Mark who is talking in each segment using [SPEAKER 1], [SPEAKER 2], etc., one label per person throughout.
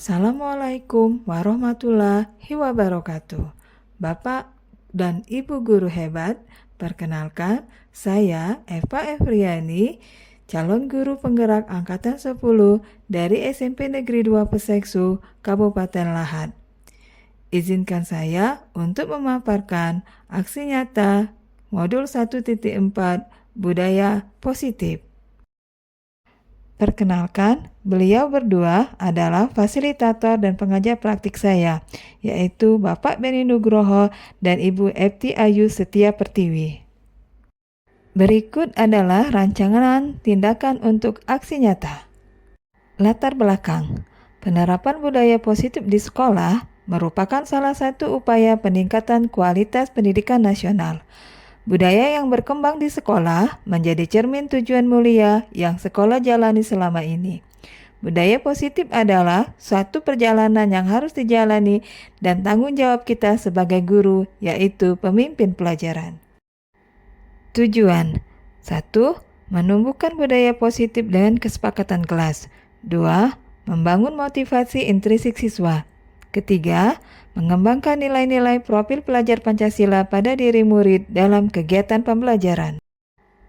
[SPEAKER 1] Assalamualaikum warahmatullahi wabarakatuh. Bapak dan Ibu guru hebat, perkenalkan saya Eva Efriani, calon guru penggerak angkatan 10 dari SMP Negeri 2 Peseksu, Kabupaten Lahat. Izinkan saya untuk memaparkan aksi nyata modul 1.4 Budaya Positif. Perkenalkan, beliau berdua adalah fasilitator dan pengajar praktik saya, yaitu Bapak Beni Nugroho dan Ibu Epti Ayu Setia Pertiwi. Berikut adalah rancangan tindakan untuk aksi nyata. Latar belakang, penerapan budaya positif di sekolah merupakan salah satu upaya peningkatan kualitas pendidikan nasional. Budaya yang berkembang di sekolah menjadi cermin tujuan mulia yang sekolah jalani selama ini. Budaya positif adalah suatu perjalanan yang harus dijalani dan tanggung jawab kita sebagai guru, yaitu pemimpin pelajaran. Tujuan 1. Menumbuhkan budaya positif dengan kesepakatan kelas. 2. Membangun motivasi intrinsik siswa. Ketiga, mengembangkan nilai-nilai profil pelajar Pancasila pada diri murid dalam kegiatan pembelajaran.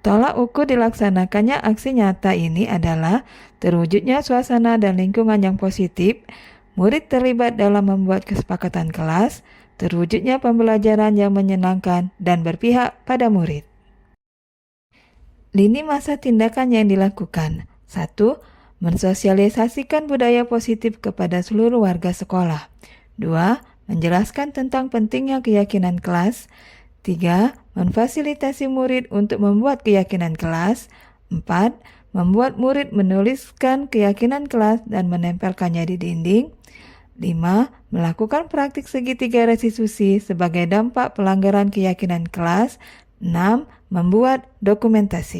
[SPEAKER 1] Tolak ukur dilaksanakannya aksi nyata ini adalah terwujudnya suasana dan lingkungan yang positif, murid terlibat dalam membuat kesepakatan kelas, terwujudnya pembelajaran yang menyenangkan dan berpihak pada murid. Lini masa tindakan yang dilakukan. 1. Mensosialisasikan budaya positif kepada seluruh warga sekolah. 2. Menjelaskan tentang pentingnya keyakinan kelas. 3. Memfasilitasi murid untuk membuat keyakinan kelas. 4. Membuat murid menuliskan keyakinan kelas dan menempelkannya di dinding. 5. Melakukan praktik segitiga restitusi sebagai dampak pelanggaran keyakinan kelas. 6. Membuat dokumentasi.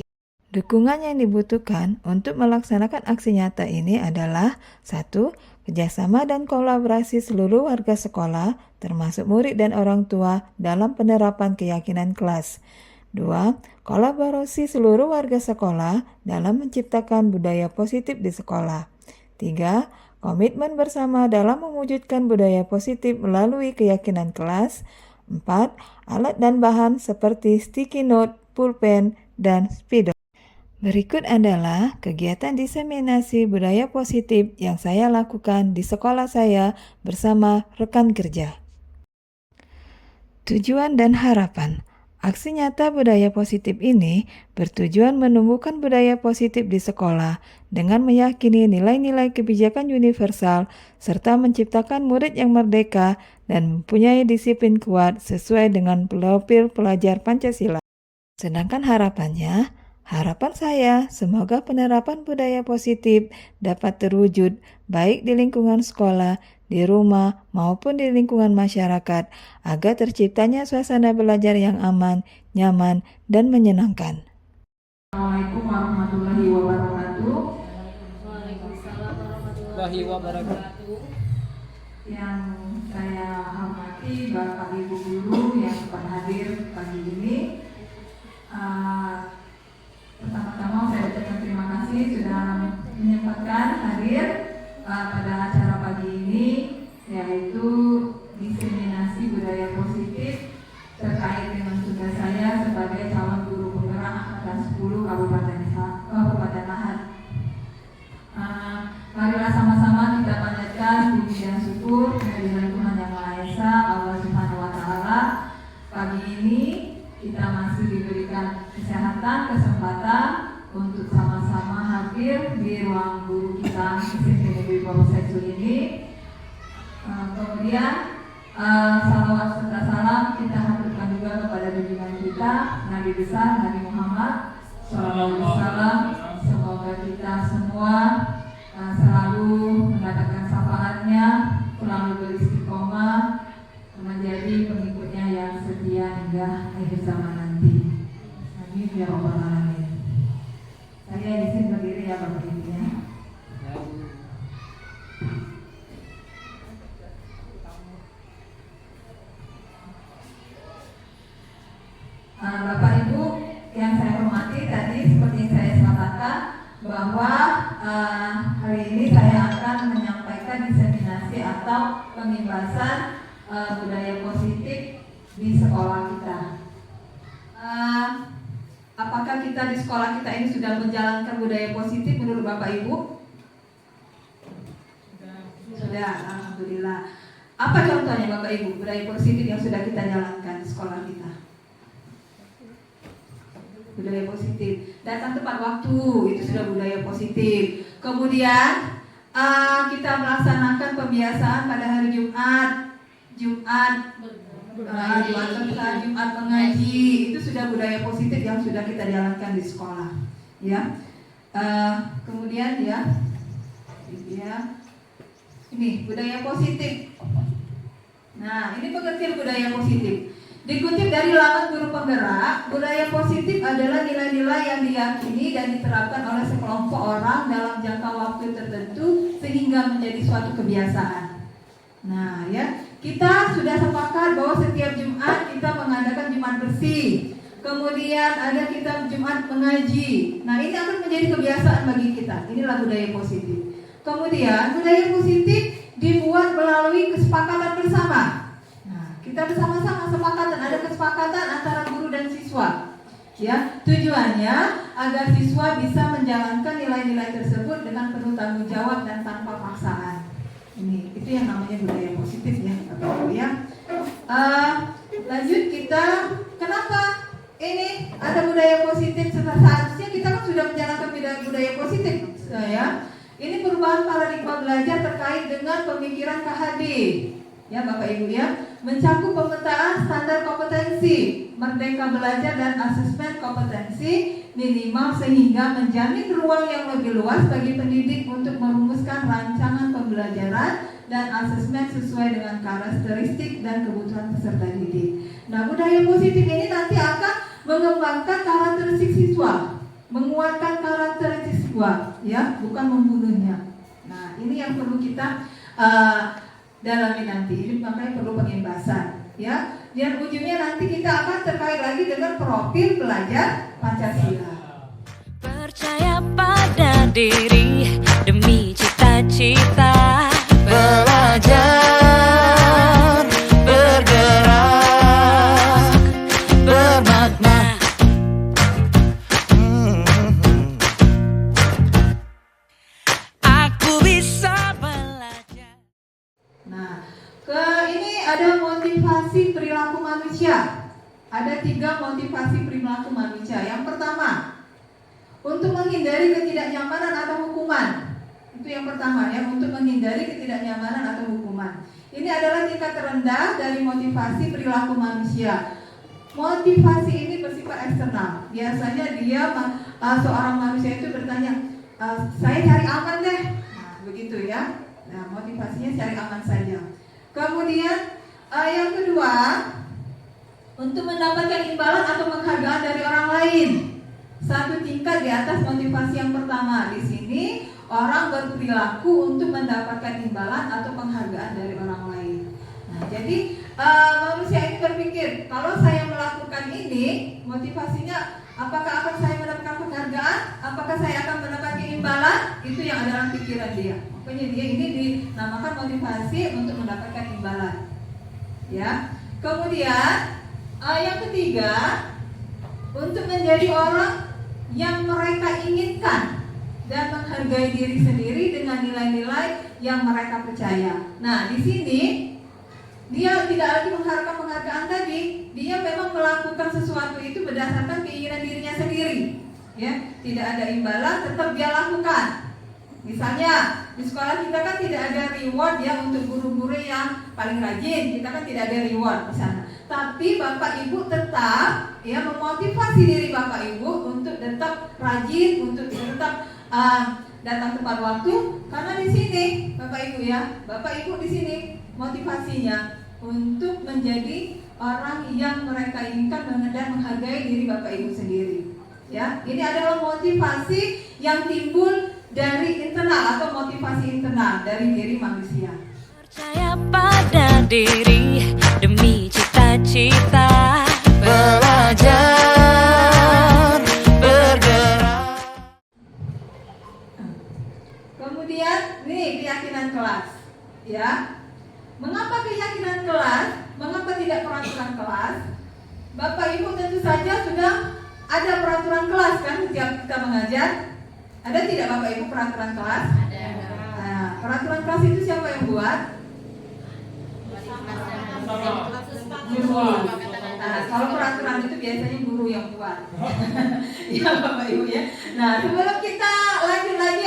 [SPEAKER 1] Dukungan yang dibutuhkan untuk melaksanakan aksi nyata ini adalah 1. Kerjasama dan kolaborasi seluruh warga sekolah, termasuk murid dan orang tua dalam penerapan keyakinan kelas. 2. Kolaborasi seluruh warga sekolah dalam menciptakan budaya positif di sekolah. 3. Komitmen bersama dalam mewujudkan budaya positif melalui keyakinan kelas. 4. Alat dan bahan seperti sticky note, pulpen, dan spidol. Berikut adalah kegiatan diseminasi budaya positif yang saya lakukan di sekolah saya bersama rekan kerja. Tujuan dan harapan. Aksi nyata budaya positif ini bertujuan menumbuhkan budaya positif di sekolah dengan meyakini nilai-nilai kebijakan universal serta menciptakan murid yang merdeka dan mempunyai disiplin kuat sesuai dengan profil pelajar Pancasila. Sedangkan harapan saya semoga penerapan budaya positif dapat terwujud baik di lingkungan sekolah, di rumah, maupun di lingkungan masyarakat agar terciptanya suasana belajar yang aman, nyaman, dan menyenangkan.
[SPEAKER 2] Assalamualaikum warahmatullahi wabarakatuh.
[SPEAKER 3] Waalaikumsalam warahmatullahi wabarakatuh.
[SPEAKER 2] Yang saya hormati Bapak Ibu guru yang sempat hadir pagi ini. Pertama-tama saya ucapkan terima kasih sudah menyempatkan hadir pada acara pagi ini, yaitu diseminasi budaya positif terkait dengan tugas saya sebagai calon guru penggerak angkatan 10 Kabupaten Lahat. Marilah sama-sama kita panjatkan puji dan syukur kehadiran Tuhan Yang Maha Esa, Allah Subhanahu wa Ta'ala. Pagi ini kita masih diberikan kesehatan, kesempatan untuk sama-sama hadir di ruang guru kita SMP Negeri 2 Peseksu ini. Kemudian salawat serta salam kita haturkan juga kepada junjungan kita Nabi besar Nabi Muhammad SAW. Semoga kita semua selalu mendapatkan syafaatnya, selalu beristiqomah menjadi pengikutnya yang setia hingga akhir zaman nanti. Amin ya rabbal alamin. Saya izin berdiri ya Bapak Ibu ya. Bapak Ibu yang saya hormati, tadi seperti yang saya katakan bahwa hari ini saya akan menyampaikan diseminasi atau pengimbasan budaya positif di sekolah kita. Apakah kita di sekolah kita ini sudah menjalankan budaya positif menurut Bapak Ibu? Sudah, alhamdulillah. Apa contohnya Bapak Ibu budaya positif yang sudah kita jalankan di sekolah kita? Budaya positif, datang tepat waktu, itu sudah budaya positif. Kemudian kita melaksanakan pembiasaan pada hari Jumat mengaji, itu sudah budaya positif yang sudah kita jalankan di sekolah, ya. Kemudian ini budaya positif. Nah, ini pengertian budaya positif. Dikutip dari laman Guru Penggerak, budaya positif adalah nilai-nilai yang diyakini dan diterapkan oleh sekelompok orang dalam jangka waktu tertentu sehingga menjadi suatu kebiasaan. Nah, ya, kita sudah sepakat bahwa setiap Jumat kita mengadakan Jumat bersih. Kemudian ada kita Jumat mengaji. Nah, ini akan menjadi kebiasaan bagi kita. Inilah budaya positif. Kemudian budaya positif dibuat melalui kesepakatan bersama. Kita bersama-sama sepakatan, ada kesepakatan antara guru dan siswa. Ya, tujuannya agar siswa bisa menjalankan nilai-nilai tersebut dengan penuh tanggung jawab dan tanpa paksaan. Itu yang namanya budaya positif ya, Bapak Ibu ya. Lanjut kita, kenapa ini ada budaya positif? Seharusnya kita kan sudah menjalankan budaya positif, ya. Ini perubahan paradigma belajar terkait dengan pemikiran KHD. Ya Bapak Ibu ya, mencakup pemetaan standar kompetensi, merdeka belajar dan asesmen kompetensi minimal sehingga menjamin ruang yang lebih luas bagi pendidik untuk merumuskan rancangan pembelajaran dan asesmen sesuai dengan karakteristik dan kebutuhan peserta didik. Nah, budaya positif ini nanti akan mengembangkan karakteristik siswa, menguatkan karakteristik siswa, ya, bukan membunuhnya. Nah, ini yang perlu kita dalami nanti, ini makanya perlu pengimbasan, ya. Dan ujungnya nanti kita akan terkait lagi dengan profil pelajar Pancasila.
[SPEAKER 4] Percaya pada diri demi cita-cita, belajar, bergerak, bermakna. Aku bisa belajar.
[SPEAKER 2] Nah, ini ada motivasi perilaku manusia. Ada 3 motivasi perilaku manusia. Yang pertama, untuk menghindari ketidaknyamanan atau hukuman. Itu yang pertama ya, untuk menghindari ketidaknyamanan atau hukuman. Ini adalah tingkat terendah dari motivasi perilaku manusia. Motivasi ini bersifat eksternal. Biasanya dia seorang manusia itu bertanya, saya cari aman deh. Nah, begitu ya. Nah, motivasinya cari aman saja. Kemudian yang kedua, untuk mendapatkan imbalan atau penghargaan dari orang lain. Satu tingkat di atas motivasi yang pertama. Di sini orang berperilaku untuk mendapatkan imbalan atau penghargaan dari orang lain. Nah, jadi manusia ini berpikir, kalau saya melakukan ini, motivasinya apakah akan saya mendapatkan penghargaan? Apakah saya akan mendapatkan imbalan? Itu yang ada dalam pikiran dia. Makanya dia ini dinamakan motivasi untuk mendapatkan imbalan. Ya. Kemudian yang ketiga, untuk menjadi orang yang mereka inginkan dan menghargai diri sendiri dengan nilai-nilai yang mereka percaya. Nah, di sini dia tidak lagi mengharapkan penghargaan tadi, dia memang melakukan sesuatu itu berdasarkan keinginan dirinya sendiri. Ya, tidak ada imbalan, tetap dia lakukan. Misalnya di sekolah kita kan tidak ada reward ya untuk guru-guru yang paling rajin, kita kan tidak ada reward di sana. Tapi Bapak Ibu tetap ya memotivasi diri Bapak Ibu untuk tetap rajin, untuk tetap datang tepat waktu, karena di sini Bapak Ibu ya, Bapak Ibu di sini motivasinya untuk menjadi orang yang mereka inginkan dan menghargai diri Bapak Ibu sendiri. Ya, ini adalah motivasi yang timbul dari internal atau motivasi internal dari diri manusia.
[SPEAKER 4] Percaya pada diri demi cita-cita, belajar, bergerak.
[SPEAKER 2] Kemudian nih keyakinan kelas, ya. saja sudah ada peraturan kelas kan setiap kita mengajar. Ada tidak Bapak Ibu peraturan kelas?
[SPEAKER 3] Ada.
[SPEAKER 2] Nah, peraturan kelas itu siapa yang buat? Guru. Nah, kalau peraturan itu biasanya guru yang buat. Ya Bapak Ibu ya. Nah, sebelum kita lanjut lagi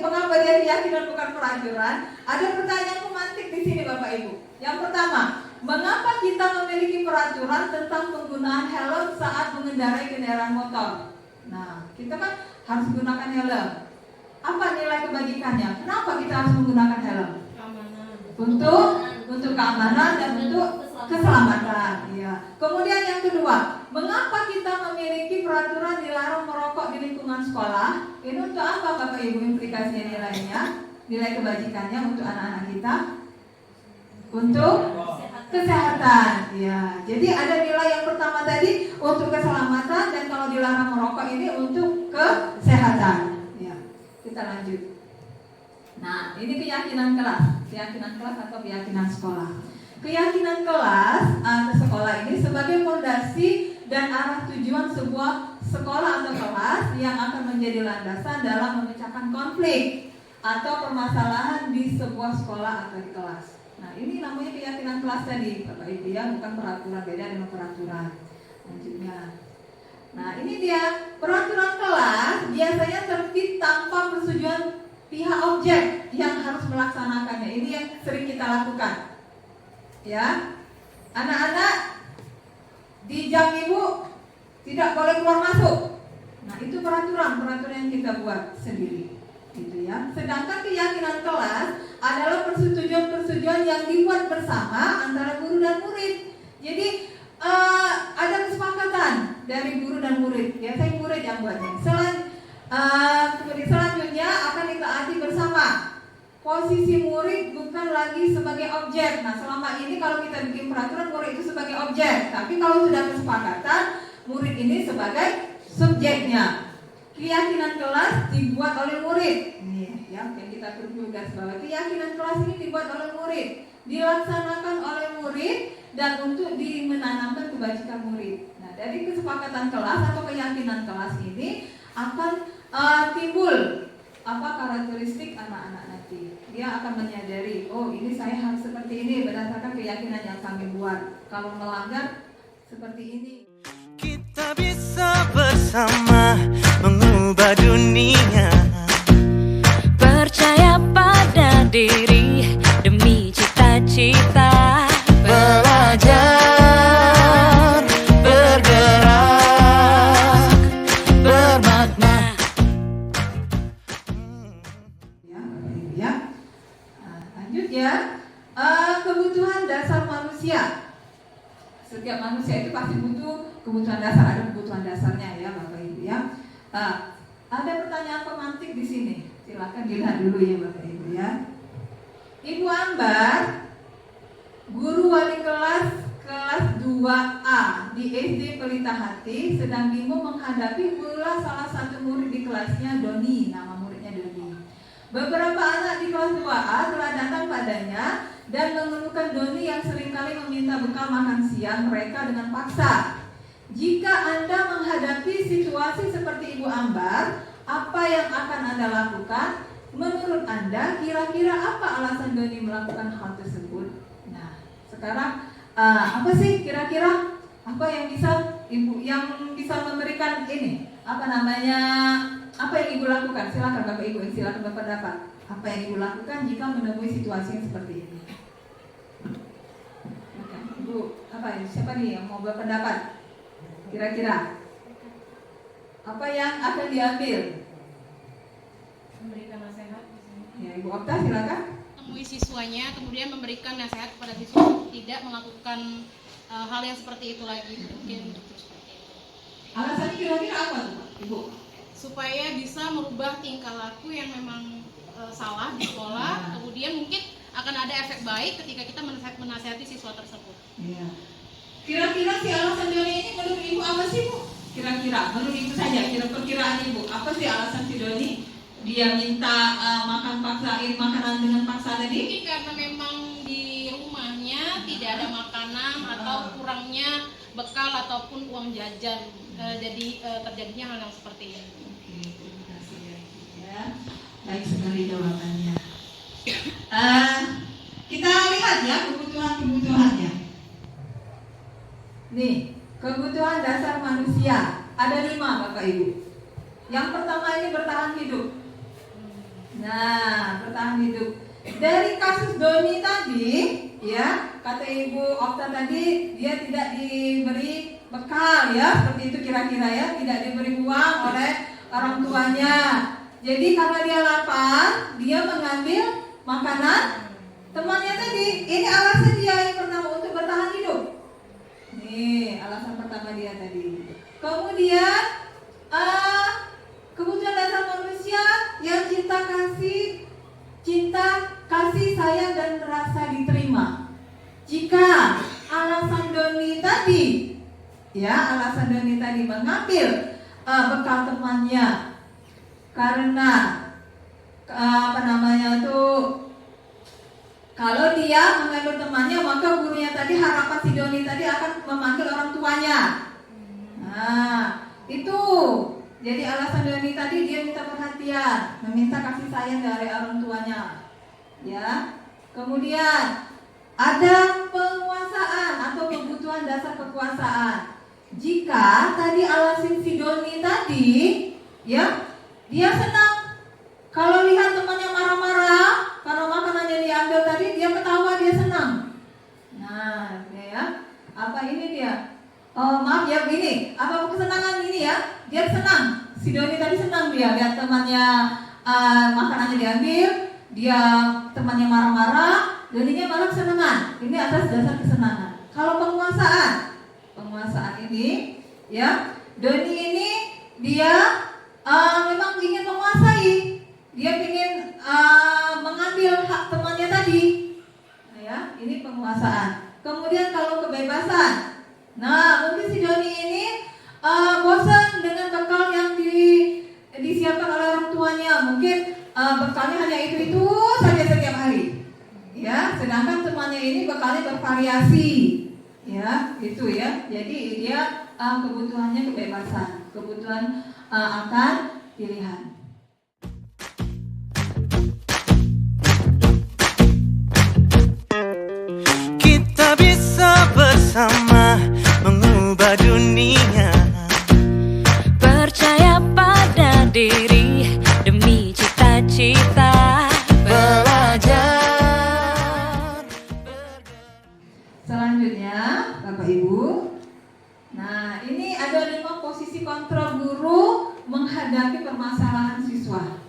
[SPEAKER 2] mengapa dia keyakinan bukan peraturan, ada pertanyaan pemantik di sini Bapak Ibu. Yang pertama, mengapa kita memiliki peraturan tentang penggunaan helm saat mengendarai kendaraan motor? Nah, kita kan harus menggunakan helm. Apa nilai kebajikannya? Kenapa kita harus menggunakan helm? Untuk keamanan dan untuk keselamatan. Ya. Kemudian yang kedua, mengapa kita memiliki peraturan dilarang merokok di lingkungan sekolah? Ini untuk apa Bapak Ibu implikasinya nilainya? Nilai kebajikannya untuk anak-anak kita? Untuk kesehatan. Ya. Jadi ada nilai yang pertama tadi untuk keselamatan, dan kalau dilarang merokok ini untuk kesehatan. Ya. Kita lanjut. Nah, ini keyakinan kelas atau keyakinan sekolah. Keyakinan kelas atau sekolah ini sebagai fondasi dan arah tujuan sebuah sekolah atau kelas yang akan menjadi landasan dalam memecahkan konflik atau permasalahan di sebuah sekolah atau di kelas. Nah, ini namanya keyakinan kelas tadi, Bapak Ibu ya, bukan peraturan, beda dengan peraturan. Lanjutnya. Nah, ini dia peraturan kelas biasanya terbit tanpa persetujuan pihak objek yang harus melaksanakannya. Ini yang sering kita lakukan. Ya, anak-anak di jam ibu tidak boleh keluar masuk. Nah, itu peraturan yang kita buat sendiri, gitu ya. Sedangkan keyakinan kelas adalah persetujuan yang dibuat bersama antara guru dan murid. Jadi ada kesepakatan dari guru dan murid. Biasanya murid yang buatnya. Kemudian selanjutnya akan ditaati bersama. Posisi murid bukan lagi sebagai objek. Nah, selama ini kalau kita bikin peraturan, murid itu sebagai objek. Tapi kalau sudah kesepakatan, murid ini sebagai subjeknya. Keyakinan kelas dibuat oleh murid. Nih, ya, yang kita tugas bahwa keyakinan kelas ini dibuat oleh murid, dilaksanakan oleh murid, dan untuk menanamkan kebajikan murid. Nah, dari kesepakatan kelas atau keyakinan kelas ini akan timbul karakteristik anak-anak nanti. Dia akan menyadari, oh ini saya harus seperti ini berdasarkan keyakinan yang kami buat. Kalau melanggar seperti ini.
[SPEAKER 4] Kita bisa bersama mengubah dunia. Percaya pada diri demi cita-cita. Belajar, bergerak, bermakna.
[SPEAKER 2] Ya. Lanjut ya. Kebutuhan dasar manusia. Setiap manusia itu pasti butuh kebutuhan dasar, ada kebutuhan dasarnya ya Bapak Ibu ya. Ada pertanyaan pemantik di sini. Silakan dilihat dulu ya Bapak Ibu ya. Ibu Ambar, guru wali kelas 2A di SD Pelita Hati, sedang bingung menghadapi pula salah satu murid di kelasnya, Doni, nama muridnya Doni. Beberapa anak di kelas 2A telah datang padanya dan mengeluhkan Doni yang seringkali meminta bekal makan siang mereka dengan paksa. Jika Anda menghadapi situasi seperti Ibu Ambar, apa yang akan Anda lakukan? Menurut Anda, kira-kira apa alasan Doni melakukan hal tersebut? Nah, sekarang apa sih kira-kira apa yang bisa memberikan ini? Apa yang Ibu lakukan? Silakan Bapak Ibu, silakan berpendapat. Apa yang Ibu lakukan jika menemui situasi yang seperti ini? Oke, Ibu, siapa nih yang mau berpendapat? Kira-kira apa yang akan diambil?
[SPEAKER 3] Memberikan nasihat.
[SPEAKER 2] Ya, Ibu Okta silakan.
[SPEAKER 5] Temui siswanya, kemudian memberikan nasihat kepada siswa tidak melakukan hal yang seperti itu lagi. Mungkin seperti itu.
[SPEAKER 2] Alasannya kira-kira apa tuh, Ibu?
[SPEAKER 5] Supaya bisa merubah tingkah laku yang memang salah di sekolah, kemudian mungkin akan ada efek baik ketika kita menasihati siswa tersebut.
[SPEAKER 2] Iya. Kira-kira si alasan Doni ini menurut Ibu apa sih, Bu? Kira-kira, menurut Ibu saja, perkiraan Ibu, apa sih alasan si Doni? Dia minta paksain makanan dengan paksa tadi?
[SPEAKER 5] Mungkin karena memang di rumahnya tidak ada makanan atau kurangnya bekal ataupun uang jajan. Jadi terjadinya hal yang seperti ini.
[SPEAKER 2] Oke, terima kasih ya. Baik sekali jawabannya. Kita lihat ya kebutuhannya. Nih, kebutuhan dasar manusia ada 5 Bapak Ibu. Yang pertama ini bertahan hidup. Nah, bertahan hidup. Dari kasus Doni tadi, ya, kata Ibu Okta tadi, dia tidak diberi bekal ya, seperti itu kira-kira ya, tidak diberi uang oleh orang tuanya. Jadi karena dia lapar, dia mengambil makanan temannya tadi. Ini alasan dia yang pertama untuk bertahan hidup. Nih, alasan pertama dia tadi. Kemudian kebutuhan dasar manusia yang cinta kasih sayang dan rasa diterima. Jika alasan Doni tadi mengambil bekal temannya karena kalau dia mengambil temannya, maka gurunya tadi, harapan si Doni tadi akan memanggil orang tuanya. Nah, itu. Jadi alasan Doni tadi dia minta perhatian, meminta kasih sayang dari orang tuanya. Ya. Kemudian ada penguasaan atau kebutuhan dasar kekuasaan. Jika tadi alasan si Doni tadi, ya, dia senang kalau lihat temannya marah-marah karena makanannya diambil tadi, dia ketawa, dia senang. Nah, ya, apa ini dia? Oh, maaf ya, begini. Apa kesenangan ini ya? Dia senang. Si Doni tadi senang dia lihat temannya makanannya diambil, dia temannya marah-marah, Doninya malah kesenangan. Ini atas dasar kesenangan. Kalau penguasaan ini, ya, Doni ini dia memang ingin menguasai. Dia ingin mengambil hak temannya tadi. Nah, ya, ini penguasaan. Kemudian kalau kebebasan, nah mungkin si Doni ini bosan dengan bekal yang disiapkan oleh orang tuanya. Mungkin bekalnya hanya itu saja setiap hari. Ya, sedangkan temannya ini bekalnya bervariasi. Ya, itu ya. Jadi dia kebutuhannya kebebasan, kebutuhan akan pilihan.
[SPEAKER 4] Kita bisa bersama mengubah dunia. Percaya pada diri demi cita-cita. Belajar.
[SPEAKER 2] Selanjutnya, Bapak Ibu. Nah, ini ada 5 posisi kontrol guru menghadapi permasalahan siswa.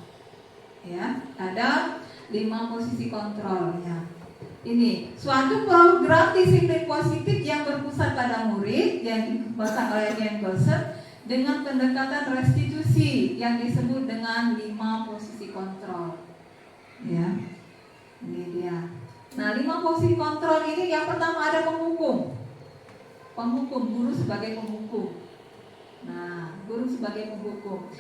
[SPEAKER 2] Ya, ada 5 posisi kontrolnya. Ini suatu program disiplin positif yang berpusat pada murid yang dikembangkan oleh Ian Golson dengan pendekatan restitusi yang disebut dengan 5 posisi kontrol. Ya, ini dia. Nah, 5 posisi kontrol ini yang pertama ada penghukum, guru sebagai penghukum. Nah, guru sebagai penghukum.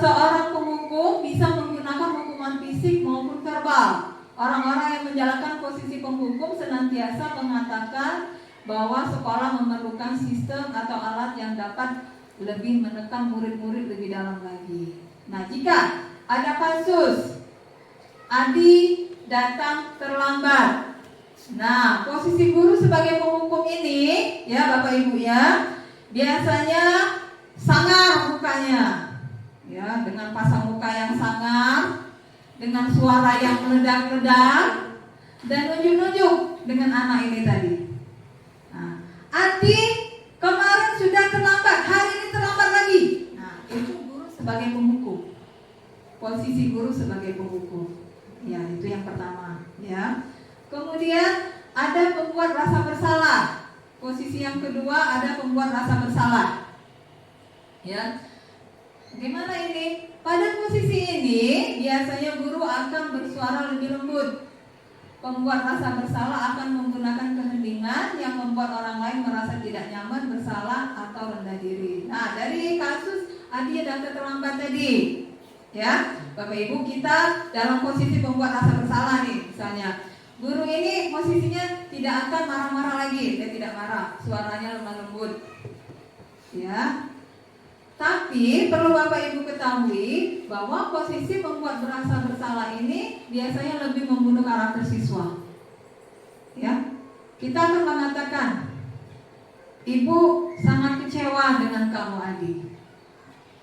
[SPEAKER 2] Seorang penghukum bisa menggunakan hukuman fisik maupun verbal. Orang-orang yang menjalankan posisi penghukum senantiasa mengatakan bahwa sekolah memerlukan sistem atau alat yang dapat lebih menekan murid-murid lebih dalam lagi. Nah, jika ada kasus Adi datang terlambat, nah posisi guru sebagai penghukum ini, ya Bapak Ibu ya, biasanya sangar mukanya, ya, dengan pasang muka yang sangar, dengan suara yang meledak-ledak, dan nunjuk-nunjuk dengan anak ini tadi. Nah, Adi kemarin sudah terlambat, hari ini terlambat lagi. Nah, itu guru sebagai penghukum. Posisi guru sebagai penghukum. Ya, itu yang pertama. Ya. Kemudian ada pembuat rasa bersalah. Posisi yang kedua ada pembuat rasa bersalah. Ya. Bagaimana ini? Pada posisi ini biasanya guru akan bersuara lebih lembut. Pembuat rasa bersalah akan menggunakan keheningan yang membuat orang lain merasa tidak nyaman, bersalah atau rendah diri. Nah, dari kasus Adi datang terlambat tadi, ya, Bapak Ibu, kita dalam posisi pembuat rasa bersalah nih, misalnya guru ini posisinya tidak akan marah-marah lagi. Dia tidak marah, suaranya lemah lembut. Ya. Tapi perlu Bapak Ibu ketahui bahwa posisi membuat merasa bersalah ini biasanya lebih membunuh karakter siswa. Ya. Kita akan mengatakan, Ibu sangat kecewa dengan kamu Adi.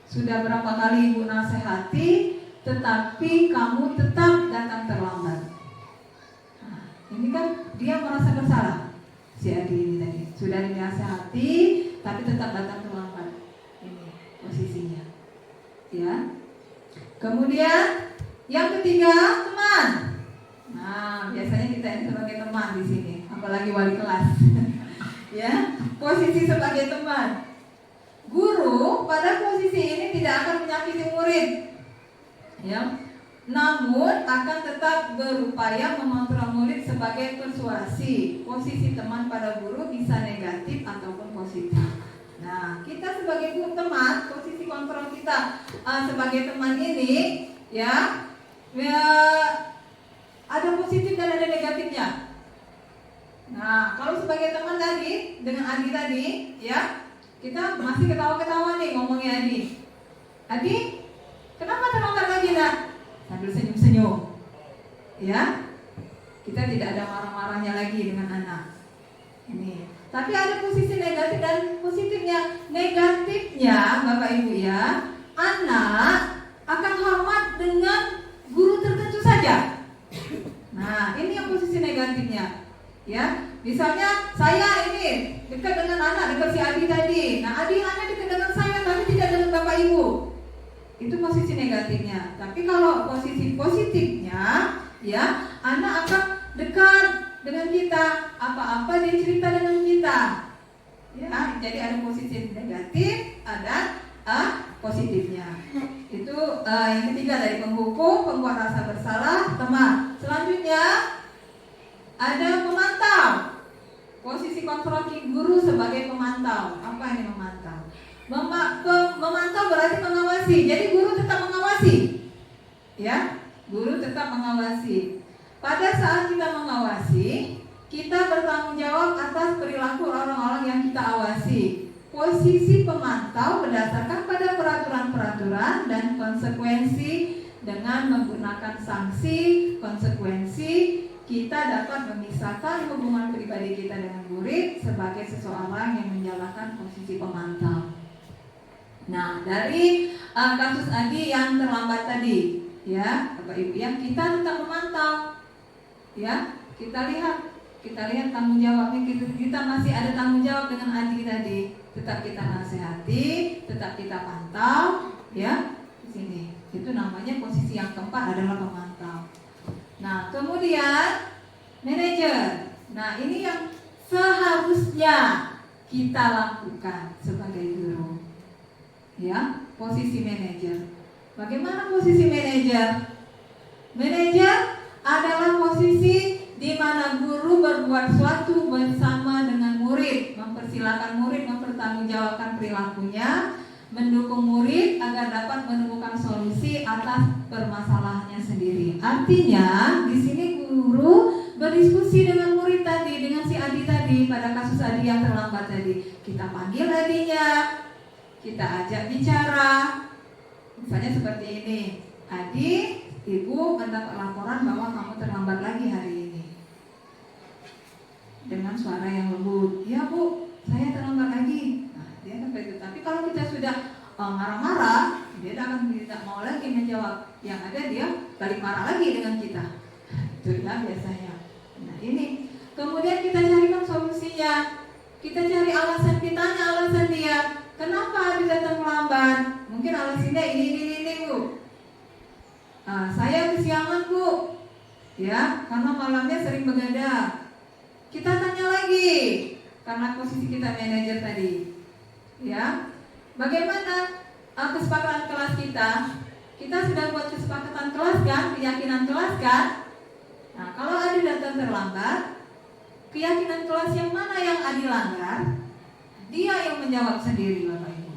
[SPEAKER 2] Sudah berapa kali Ibu nasihati, tetapi kamu tetap datang terlambat. Nah, ini kan dia merasa bersalah, si Adi ini tadi. Sudah dinasihati, tapi tetap datang terlambat. Ini posisinya. Ya. Kemudian yang ketiga, teman. Nah, biasanya kita ini sebagai teman di sini, apalagi wali kelas. Ya, posisi sebagai teman. Guru pada posisi ini tidak akan menyakiti murid. Ya. Namun akan tetap berupaya mengontrol murid sebagai persuasi. Posisi teman pada guru bisa negatif ataupun positif. Nah, kita sebagai guru teman, posisi kontrol kita sebagai teman ini, ya, ada positif dan ada negatifnya. Nah, kalau sebagai teman tadi dengan Adi tadi, ya, kita masih ketawa-ketawa nih ngomongnya Adi. Adi, kenapa terlambat lagi nak? Sambil senyum-senyum. Ya, kita tidak ada marah-marahnya lagi dengan anak. Ini. Tapi ada posisi negatif dan positifnya. Negatifnya, Bapak Ibu ya, anak akan hormat dengan guru tertentu saja. Nah, ini yang posisi negatifnya. Ya, misalnya saya ini dekat dengan anak, dekat si Adi tadi. Nah, Adi hanya dekat dengan saya, tapi tidak dengan Bapak Ibu. Itu posisi negatifnya. Tapi kalau posisi positifnya, ya, anak akan dekat dengan kita, apa-apa dia cerita dengan kita. Ya, jadi ada posisi negatif, ada positifnya. Itu yang ketiga dari penghukum, pembuat rasa bersalah, teman. Selanjutnya ada pemantau. Posisi kontrol guru sebagai pemantau. Apa ini memantau? Memantau berarti mengawasi. Jadi guru tetap mengawasi. Ya, guru tetap mengawasi. Pada saat kita mengawasi, kita bertanggung jawab atas perilaku orang-orang yang kita awasi. Posisi pemantau berdasarkan pada peraturan-peraturan dan konsekuensi dengan menggunakan sanksi, konsekuensi, kita dapat memisahkan hubungan pribadi kita dengan murid sebagai seseorang yang menjalankan posisi pemantau. Nah, dari kasus Adi yang terlambat tadi, ya, Bapak Ibu, yang kita tetap memantau, ya, kita lihat tanggung jawabnya, kita masih ada tanggung jawab dengan Adi tadi, tetap kita nasihati, tetap kita pantau, ya, di sini. Itu namanya posisi yang keempat adalah pemantau. Nah, kemudian manajer. Nah, ini yang seharusnya kita lakukan sebagai guru. Ya, posisi manajer. Bagaimana posisi manajer? Manajer adalah posisi di mana guru berbuat suatu bersama dengan murid, mempersilahkan murid mempertanggungjawabkan perilakunya, mendukung murid agar dapat menemukan solusi atas permasalahannya sendiri. Artinya, di sini guru berdiskusi dengan murid tadi, dengan si Adi tadi, pada kasus Adi yang terlambat tadi. Kita panggil Adinya, kita ajak bicara. Misalnya seperti ini, Adi, Ibu mendapat laporan bahwa kamu terlambat lagi hari ini. Dengan suara yang lembut, ya Bu, saya terlambat lagi. Nah, dia sampai itu. Tapi kalau kita sudah marah-marah, dia tidak mau lagi menjawab. Yang ada dia balik marah lagi dengan kita. Itu ya biasanya. Nah, ini. Kemudian kita carikan solusinya. Kita cari alasan, kita tanya alasan dia. Kenapa Adi datang lambat? Mungkin alasannya ini Bu. Saya kesiangan Bu. Ya, karena malamnya sering begadang. Kita tanya lagi, karena posisi kita manajer tadi. Ya, bagaimana kesepakatan kelas kita? Kita sudah buat kesepakatan kelas kan, keyakinan kelas kan? Nah, kalau Adi datang terlambat, keyakinan kelas yang mana yang Adi langgar? Dia yang menjawab sendiri, Bapak Ibu.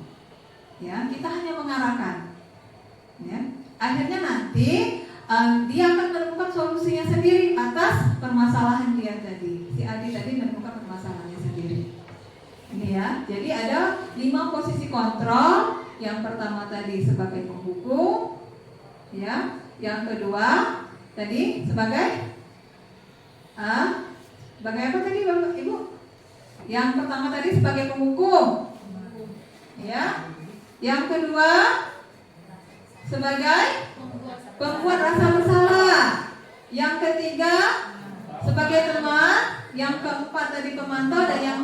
[SPEAKER 2] Ya, kita hanya mengarahkan. Ya, akhirnya nanti dia akan menemukan solusinya sendiri atas permasalahan dia tadi. Si Adi tadi menemukan permasalahannya sendiri. Ini ya, jadi ada 5 posisi kontrol. Yang pertama tadi sebagai penghukum, ya. Yang kedua tadi sebagai sebagai apa tadi Bapak Ibu? Yang pertama tadi sebagai penghukum, ya. Yang kedua sebagai pembuat rasa bersalah. Yang ketiga sebagai teman. Yang keempat tadi pemantau, dan yang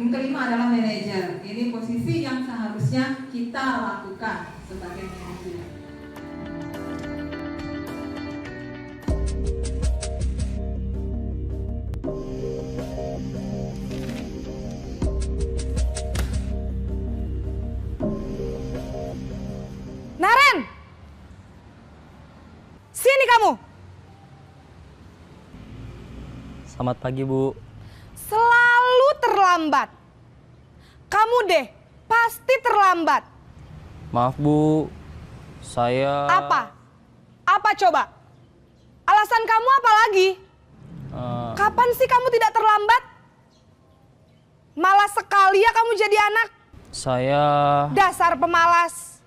[SPEAKER 2] kelima adalah manajer. Ini posisi yang seharusnya kita lakukan sebagai manajer.
[SPEAKER 6] Naren! Sini kamu!
[SPEAKER 7] Selamat pagi, Bu.
[SPEAKER 6] Selalu terlambat. Kamu deh, pasti terlambat.
[SPEAKER 7] Maaf, Bu. Saya...
[SPEAKER 6] Apa? Apa coba? Alasan kamu apa lagi? Kapan sih kamu tidak terlambat? Malas sekali ya kamu jadi anak.
[SPEAKER 7] Saya...
[SPEAKER 6] Dasar pemalas.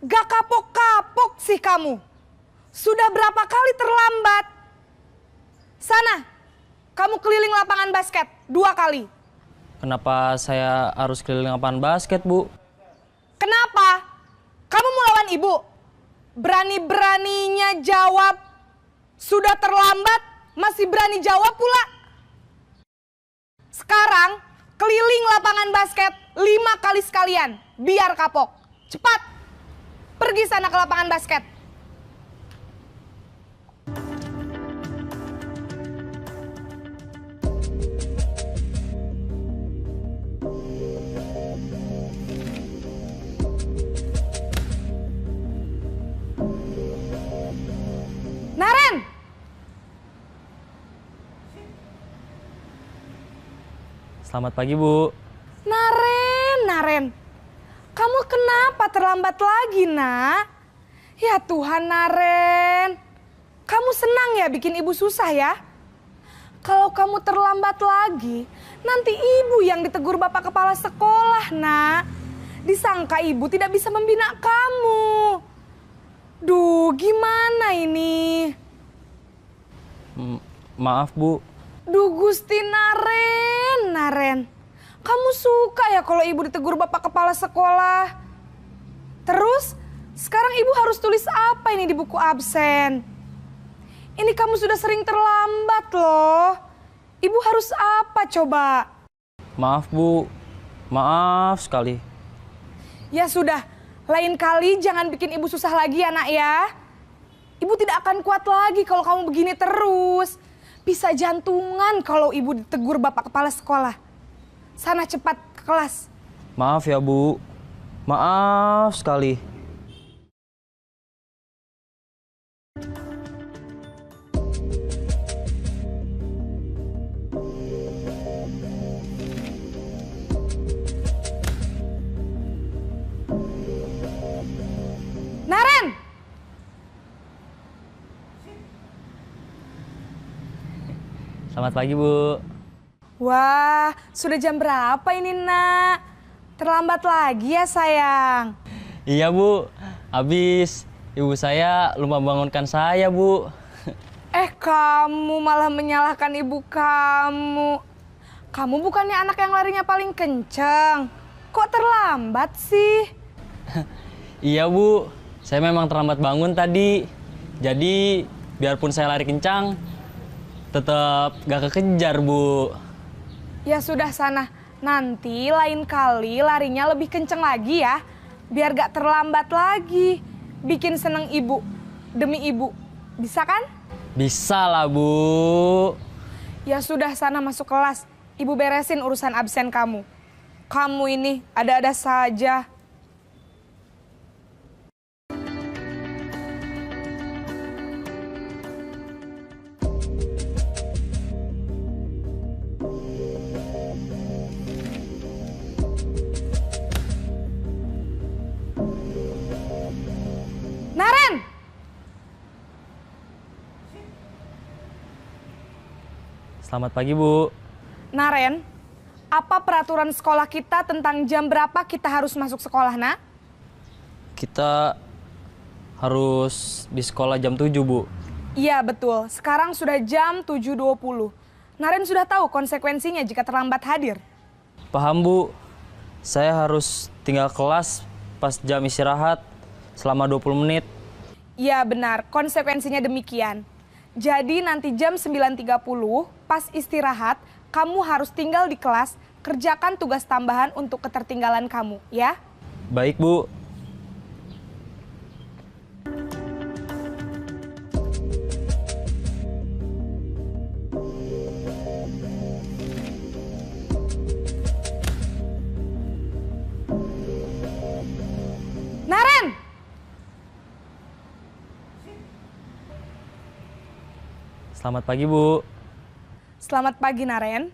[SPEAKER 6] Gak kapok-kapok sih kamu. Sudah berapa kali terlambat? Sana, kamu keliling lapangan basket 2 kali.
[SPEAKER 7] Kenapa saya harus keliling lapangan basket, Bu?
[SPEAKER 6] Kenapa? Kamu mau lawan ibu? Berani-beraninya jawab. Sudah terlambat, masih berani jawab pula. Sekarang, keliling lapangan basket 5 kali sekalian. Biar kapok. Cepat, pergi sana ke lapangan basket. Naren!
[SPEAKER 7] Selamat pagi, Bu.
[SPEAKER 6] Naren. Kamu kenapa terlambat lagi, Nak? Ya Tuhan, Naren. Kamu senang ya bikin ibu susah ya? Kalau kamu terlambat lagi, nanti ibu yang ditegur bapak kepala sekolah, Nak. Disangka ibu tidak bisa membina kamu. Duh, gimana ini?
[SPEAKER 7] Maaf, Bu.
[SPEAKER 6] Duh, Gusti Naren. Kamu suka ya kalau ibu ditegur bapak kepala sekolah? Terus, sekarang ibu harus tulis apa ini di buku absen? Ini kamu sudah sering terlambat loh. Ibu harus apa coba?
[SPEAKER 7] Maaf, Bu. Maaf sekali.
[SPEAKER 6] Ya sudah, lain kali jangan bikin ibu susah lagi ya, Nak ya. Ibu tidak akan kuat lagi kalau kamu begini terus. Bisa jantungan kalau ibu ditegur bapak kepala sekolah. Sana cepat ke kelas.
[SPEAKER 7] Maaf ya, Bu. Maaf sekali.
[SPEAKER 6] Naren!
[SPEAKER 7] Selamat pagi, Bu.
[SPEAKER 6] Wah, sudah jam berapa ini, Nak? Terlambat lagi ya, sayang.
[SPEAKER 7] Iya, Bu. Habis ibu saya lupa bangunkan saya, Bu.
[SPEAKER 6] Kamu malah menyalahkan ibu kamu. Kamu bukannya anak yang larinya paling kenceng. Kok terlambat sih?
[SPEAKER 7] Iya, Bu. Saya memang terlambat bangun tadi. Jadi, biarpun saya lari kencang, tetap gak kekejar, Bu.
[SPEAKER 6] Ya sudah sana. Nanti lain kali larinya lebih kenceng lagi ya. Biar gak terlambat lagi. Bikin seneng ibu. Demi ibu. Bisa kan?
[SPEAKER 7] Bisa lah, Bu.
[SPEAKER 6] Ya sudah sana masuk kelas. Ibu beresin urusan absen kamu. Kamu ini ada-ada saja. Naren!
[SPEAKER 7] Selamat pagi, Bu.
[SPEAKER 6] Naren, apa peraturan sekolah kita tentang jam berapa kita harus masuk sekolah, nak?
[SPEAKER 7] Kita harus di sekolah jam 7, Bu.
[SPEAKER 6] Iya, betul. Sekarang sudah jam 7.20. Naren sudah tahu konsekuensinya jika terlambat hadir.
[SPEAKER 7] Paham, Bu. Saya harus tinggal kelas pas jam istirahat selama 20 menit.
[SPEAKER 6] Iya, benar. Konsekuensinya demikian. Jadi nanti jam 9.30 pas istirahat, kamu harus tinggal di kelas, kerjakan tugas tambahan untuk ketertinggalan kamu, ya?
[SPEAKER 7] Baik, Bu.
[SPEAKER 6] Naren!
[SPEAKER 7] Selamat pagi, Bu.
[SPEAKER 6] Selamat pagi, Naren.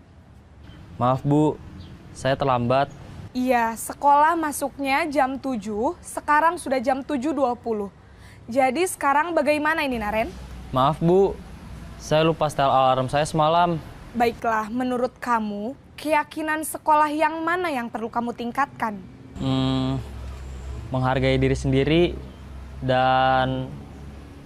[SPEAKER 7] Maaf, Bu. Saya terlambat.
[SPEAKER 6] Iya, sekolah masuknya jam 7, sekarang sudah jam 7.20. Jadi sekarang bagaimana ini, Naren?
[SPEAKER 7] Maaf, Bu. Saya lupa setel alarm saya semalam.
[SPEAKER 6] Baiklah, menurut kamu, keyakinan sekolah yang mana yang perlu kamu tingkatkan?
[SPEAKER 7] Menghargai diri sendiri dan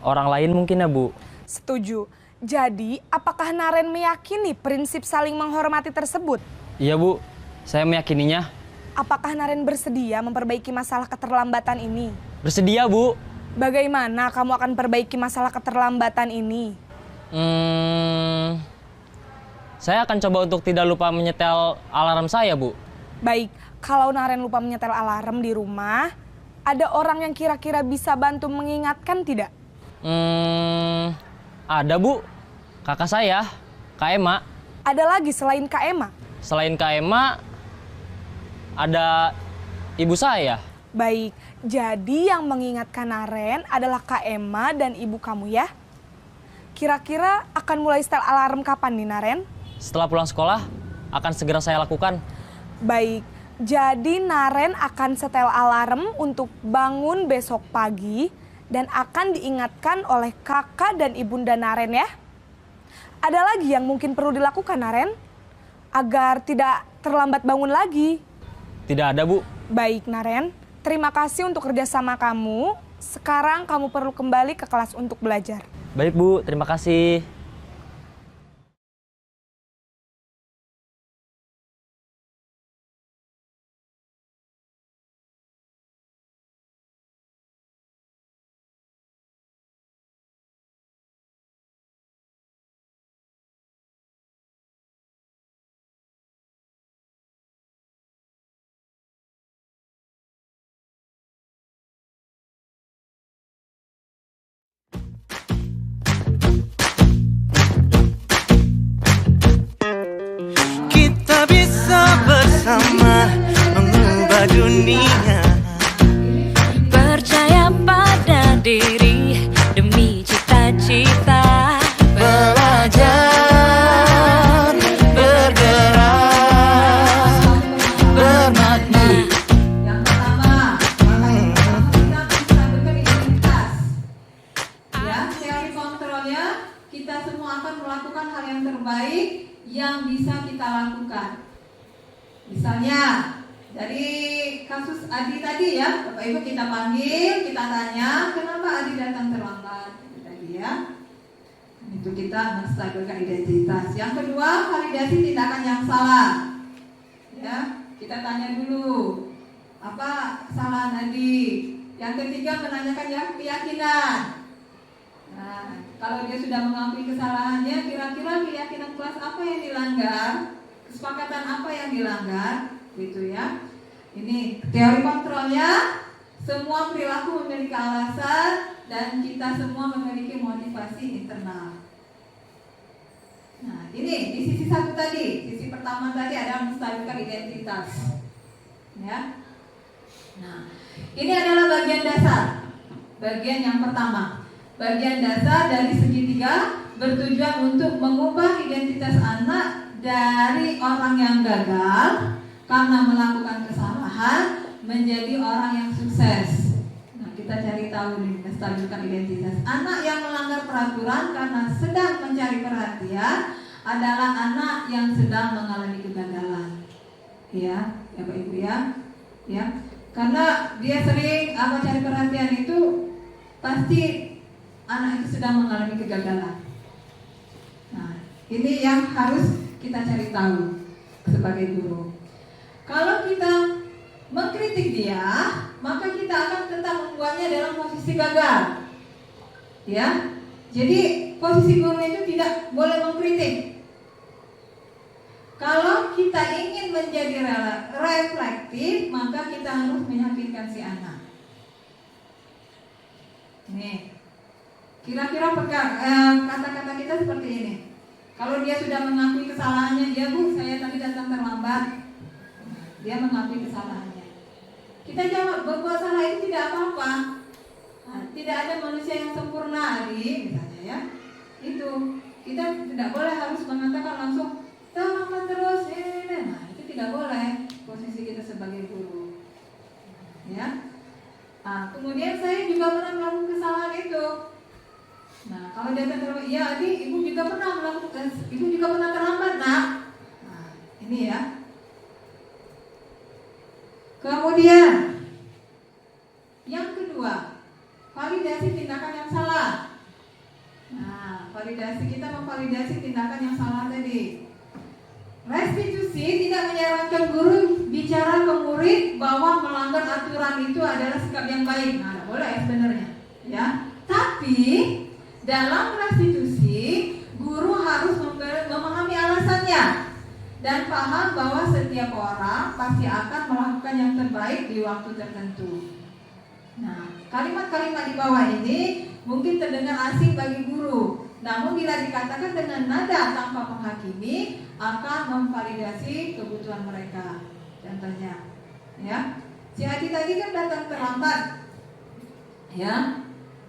[SPEAKER 7] orang lain mungkin ya, Bu.
[SPEAKER 6] Setuju. Jadi, apakah Naren meyakini prinsip saling menghormati tersebut?
[SPEAKER 7] Iya, Bu. Saya meyakininya.
[SPEAKER 6] Apakah Naren bersedia memperbaiki masalah keterlambatan ini?
[SPEAKER 7] Bersedia, Bu.
[SPEAKER 6] Bagaimana kamu akan perbaiki masalah keterlambatan ini?
[SPEAKER 7] Saya akan coba untuk tidak lupa menyetel alarm saya, Bu.
[SPEAKER 6] Baik, kalau Naren lupa menyetel alarm di rumah, ada orang yang kira-kira bisa bantu mengingatkan tidak?
[SPEAKER 7] Ada, Bu. Kakak saya, Kak Ema.
[SPEAKER 6] Ada lagi selain Kak Ema?
[SPEAKER 7] Selain Kak Ema, ada ibu saya.
[SPEAKER 6] Baik, jadi yang mengingatkan Naren adalah Kak Ema dan ibu kamu ya? Kira-kira akan mulai setel alarm kapan nih, Naren?
[SPEAKER 7] Setelah pulang sekolah, akan segera saya lakukan.
[SPEAKER 6] Baik, jadi Naren akan setel alarm untuk bangun besok pagi dan akan diingatkan oleh kakak dan ibunda Naren ya. Ada lagi yang mungkin perlu dilakukan, Naren? Agar tidak terlambat bangun lagi.
[SPEAKER 7] Tidak ada, Bu.
[SPEAKER 6] Baik, Naren. Terima kasih untuk kerjasama kamu. Sekarang kamu perlu kembali ke kelas untuk belajar.
[SPEAKER 7] Baik, Bu. Terima kasih.
[SPEAKER 4] Kita bisa bersama mengubah dunia. Percaya pada diri demi cita-cita. Belajar, bergerak, bermakna.
[SPEAKER 2] Yang pertama, kita bisa beridentitas. Ya, teori kontrolnya, kita semua akan melakukan hal yang terbaik yang bisa kita lakukan. Misalnya, dari kasus Adi tadi ya, Bapak Ibu kita panggil, kita tanya, kenapa Adi datang terlambat? Tadi ya. Itu kita menstabilkan identitas. Yang kedua, validasi tindakan yang salah. Ya, kita tanya dulu, apa kesalahan Adi? Yang ketiga, menanyakan yang keyakinan. Nah, kalau dia sudah mengakui kesalahannya, kira-kira keyakinan kelas apa yang dilanggar? Kesepakatan apa yang dilanggar? Gitu ya. Ini teori kontrolnya, semua perilaku memiliki alasan dan kita semua memiliki motivasi internal. Nah, ini di sisi satu tadi, sisi pertama tadi adalah menstabilkan identitas. Ya. Nah, ini adalah bagian dasar. Bagian yang pertama. Bagian dasar dari segitiga bertujuan untuk mengubah identitas anak dari orang yang gagal karena melakukan kesalahan menjadi orang yang sukses. Nah, kita cari tahu nih, menstabilkan identitas. Anak yang melanggar peraturan karena sedang mencari perhatian adalah anak yang sedang mengalami kegagalan. Ya, Bapak Ibu ya. Ya. Karena dia sering cari perhatian itu pasti anak itu sedang mengalami kegagalan. Nah, ini yang harus kita cari tahu sebagai guru. Kalau kita mengkritik dia, maka kita akan tetap membuatnya dalam posisi gagal. Ya. Jadi posisi guru itu tidak boleh mengkritik. Kalau kita ingin menjadi reflektif, maka kita harus meyakinkan si anak. Nih, kira-kira kata-kata kita seperti ini. Kalau dia sudah mengakui kesalahannya, dia Bu, saya tadi datang terlambat. Dia mengakui kesalahannya. Kita jawab, berbuat salah itu tidak apa-apa. Nah, tidak ada manusia yang sempurna, Adi, misalnya ya. Itu kita tidak boleh harus mengatakan langsung terlambat terus. Nah, itu tidak boleh posisi kita sebagai guru. Ya. Nah, kemudian saya juga pernah melakukan kesalahan itu. Nah, kalau dia terlambat, ya Adi, ibu juga pernah terlambat, nak. Nah, ini ya. Kemudian yang kedua, validasi tindakan yang salah. Nah, kita memvalidasi tindakan yang salah tadi. Restitusi tidak menyarankan guru bicara ke murid bahwa melanggar aturan itu adalah sikap yang baik. Nah, boleh ya sebenarnya, ya. Tapi dalam restitusi, guru harus memahami alasannya dan paham bahwa setiap orang pasti akan melakukan yang terbaik di waktu tertentu. Nah, kalimat-kalimat di bawah ini mungkin terdengar asing bagi guru, namun bila dikatakan dengan nada tanpa menghakimi, akan memvalidasi kebutuhan mereka. Contohnya, ya, si Adi tadi kan datang terlambat, ya.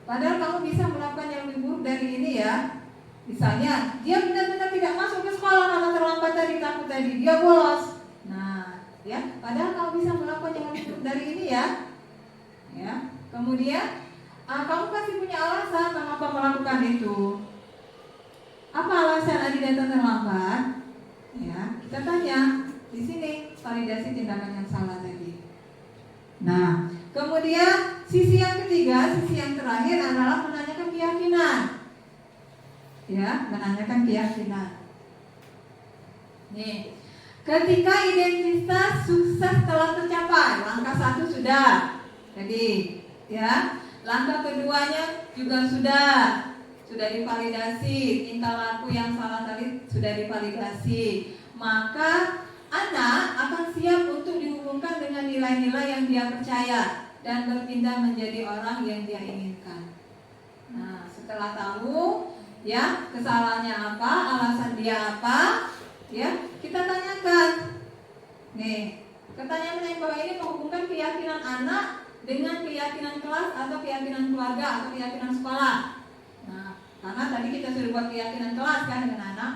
[SPEAKER 2] Padahal kamu bisa melakukan yang lebih buruk dari ini ya. Misalnya, dia benar-benar tidak masuk ke sekolah karena terlambat tadi, dia bolos. Nah, ya, padahal kamu bisa melakukan yang lebih buruk dari ini ya. Ya, kemudian kamu pasti punya alasan mengapa melakukan itu. Apa alasan Adi datang terlambat? Ya, kita tanya di sini validasi tindakan yang salah tadi. Nah, kemudian sisi yang ketiga, sisi yang terakhir adalah menanyakan keyakinan. Ya, menanyakan keyakinan. Nih, ketika identitas sukses telah tercapai, langkah 1 sudah. Jadi, ya, langkah keduanya juga sudah divalidasi, tingkah laku yang salah tadi sudah divalidasi. Maka anak akan siap untuk dihubungkan dengan nilai-nilai yang dia percaya dan berpindah menjadi orang yang dia inginkan. Nah, setelah tahu ya kesalahannya apa, alasan dia apa, ya kita tanyakan. Nih, pertanyaan yang bawah ini menghubungkan keyakinan anak dengan keyakinan kelas atau keyakinan keluarga atau keyakinan sekolah. Nah, karena tadi kita sudah buat keyakinan kelas kan dengan anak.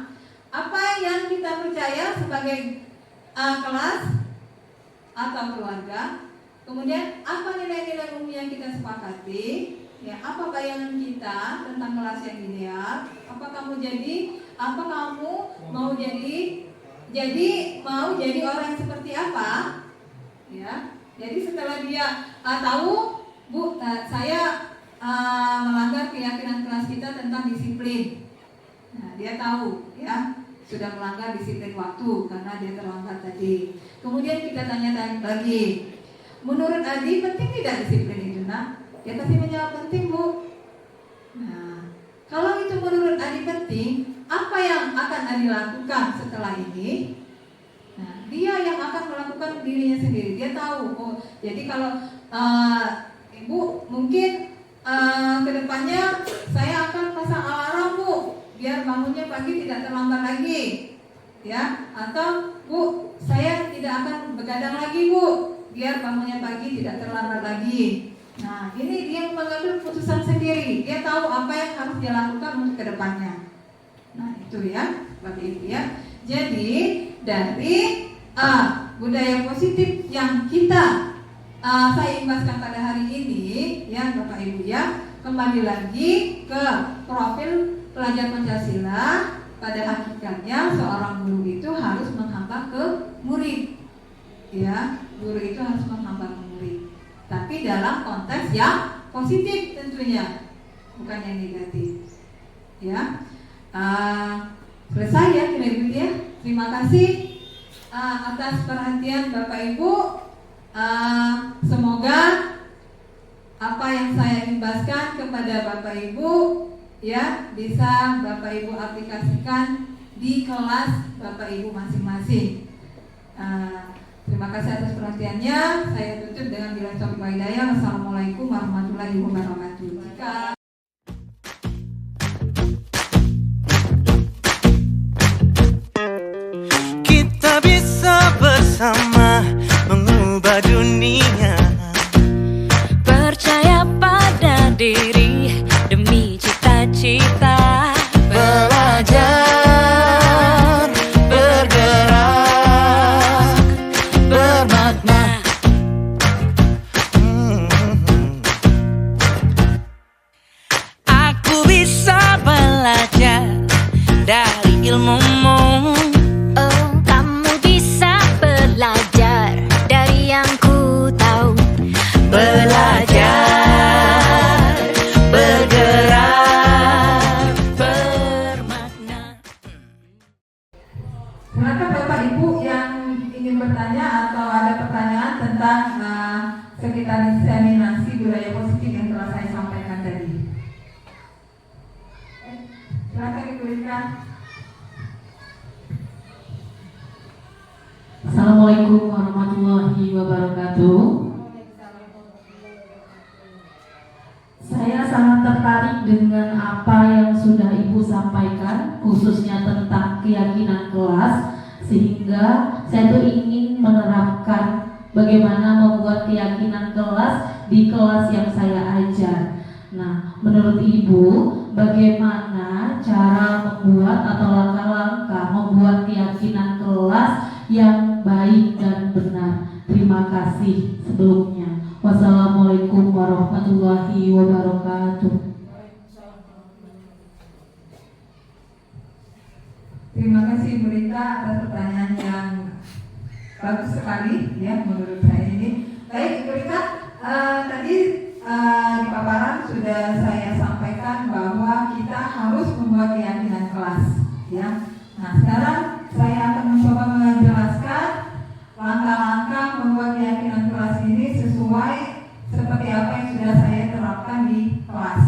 [SPEAKER 2] Apa yang kita percaya sebagai kelas atau keluarga? Kemudian apa nilai-nilai umum yang kita sepakati? Ya, apa bayangan kita tentang kelas yang ideal? Apa kamu mau jadi orang yang seperti apa? Ya. Jadi setelah dia tahu, Bu, saya melanggar keyakinan kelas kita tentang disiplin. Nah, dia tahu, ya, sudah melanggar disiplin waktu karena dia terlambat tadi. Kemudian kita tanya lagi, menurut Adi penting tidak disiplin itu, nak? Dia pasti menjawab penting, Bu. Nah, kalau itu menurut Adi penting, apa yang akan Adi lakukan setelah ini? Nah, dia yang akan melakukan dirinya sendiri. Dia tahu, oh, jadi kalau Ibu mungkin kedepannya saya akan pasang alarm, Bu, biar bangunnya pagi tidak terlambat lagi, ya. Atau Bu, saya tidak akan begadang lagi, Bu, biar bangunnya pagi tidak terlambat lagi. Nah, ini dia mengambil keputusan sendiri. Dia tahu apa yang harus dia lakukan untuk kedepannya. Nah, itu ya, Bapak Ibu ya. Jadi dari budaya positif yang saya imbaskan pada hari ini, ya Bapak Ibu ya, kembali lagi ke profil pelajar Pancasila, pada hakikatnya seorang guru itu harus menghamba ke murid. Ya, guru itu harus menghamba ke murid. Tapi dalam konteks yang positif tentunya, bukan yang negatif. Ya, selesai ya kira-kira ya. Terima kasih atas perhatian Bapak Ibu. Semoga apa yang saya imbaskan kepada Bapak Ibu ya bisa Bapak Ibu aplikasikan di kelas Bapak Ibu masing-masing. Terima kasih atas perhatiannya. Saya tutup dengan bilang taufiq wal hidayah. Wassalamualaikum warahmatullahi wabarakatuh.
[SPEAKER 4] Kita bisa bersama mengubah dunia.
[SPEAKER 8] Percaya pada diri demi cita-cita.
[SPEAKER 4] Belajar, bergerak, bermakna.
[SPEAKER 8] Aku bisa belajar dari ilmumu.
[SPEAKER 9] Oh, kamu bisa belajar dari yang ku tahu.
[SPEAKER 8] Belajar, bergerak, bermakna.
[SPEAKER 2] Silakan Bapak Ibu yang ingin bertanya atau ada pertanyaan tentang sekitar diseminasi budaya positif yang telah saya sampaikan tadi. Silakan Ibu Rika.
[SPEAKER 10] Assalamualaikum warahmatullahi wabarakatuh. Saya sangat tertarik dengan apa yang sudah Ibu sampaikan, khususnya tentang keyakinan kelas, sehingga saya tuh ingin menerapkan bagaimana membuat keyakinan kelas di kelas yang saya ajar. Nah, menurut Ibu, bagaimana cara membuat atau langkah-langkah membuat keyakinan kelas yang baik dan benar? Terima kasih sebelumnya. Wassalamualaikum warahmatullahi wabarakatuh.
[SPEAKER 2] Terima kasih Bu Rita atas pertanyaan yang bagus sekali ya menurut saya ini. Baik Bu Rita, tadi di paparan sudah saya sampaikan bahwa kita harus membuat keyakinan kelas ya. Nah sekarang saya akan mencoba menjelaskan langkah-langkah membuat keyakinan kelas ini sesuai seperti apa yang sudah saya terapkan di kelas.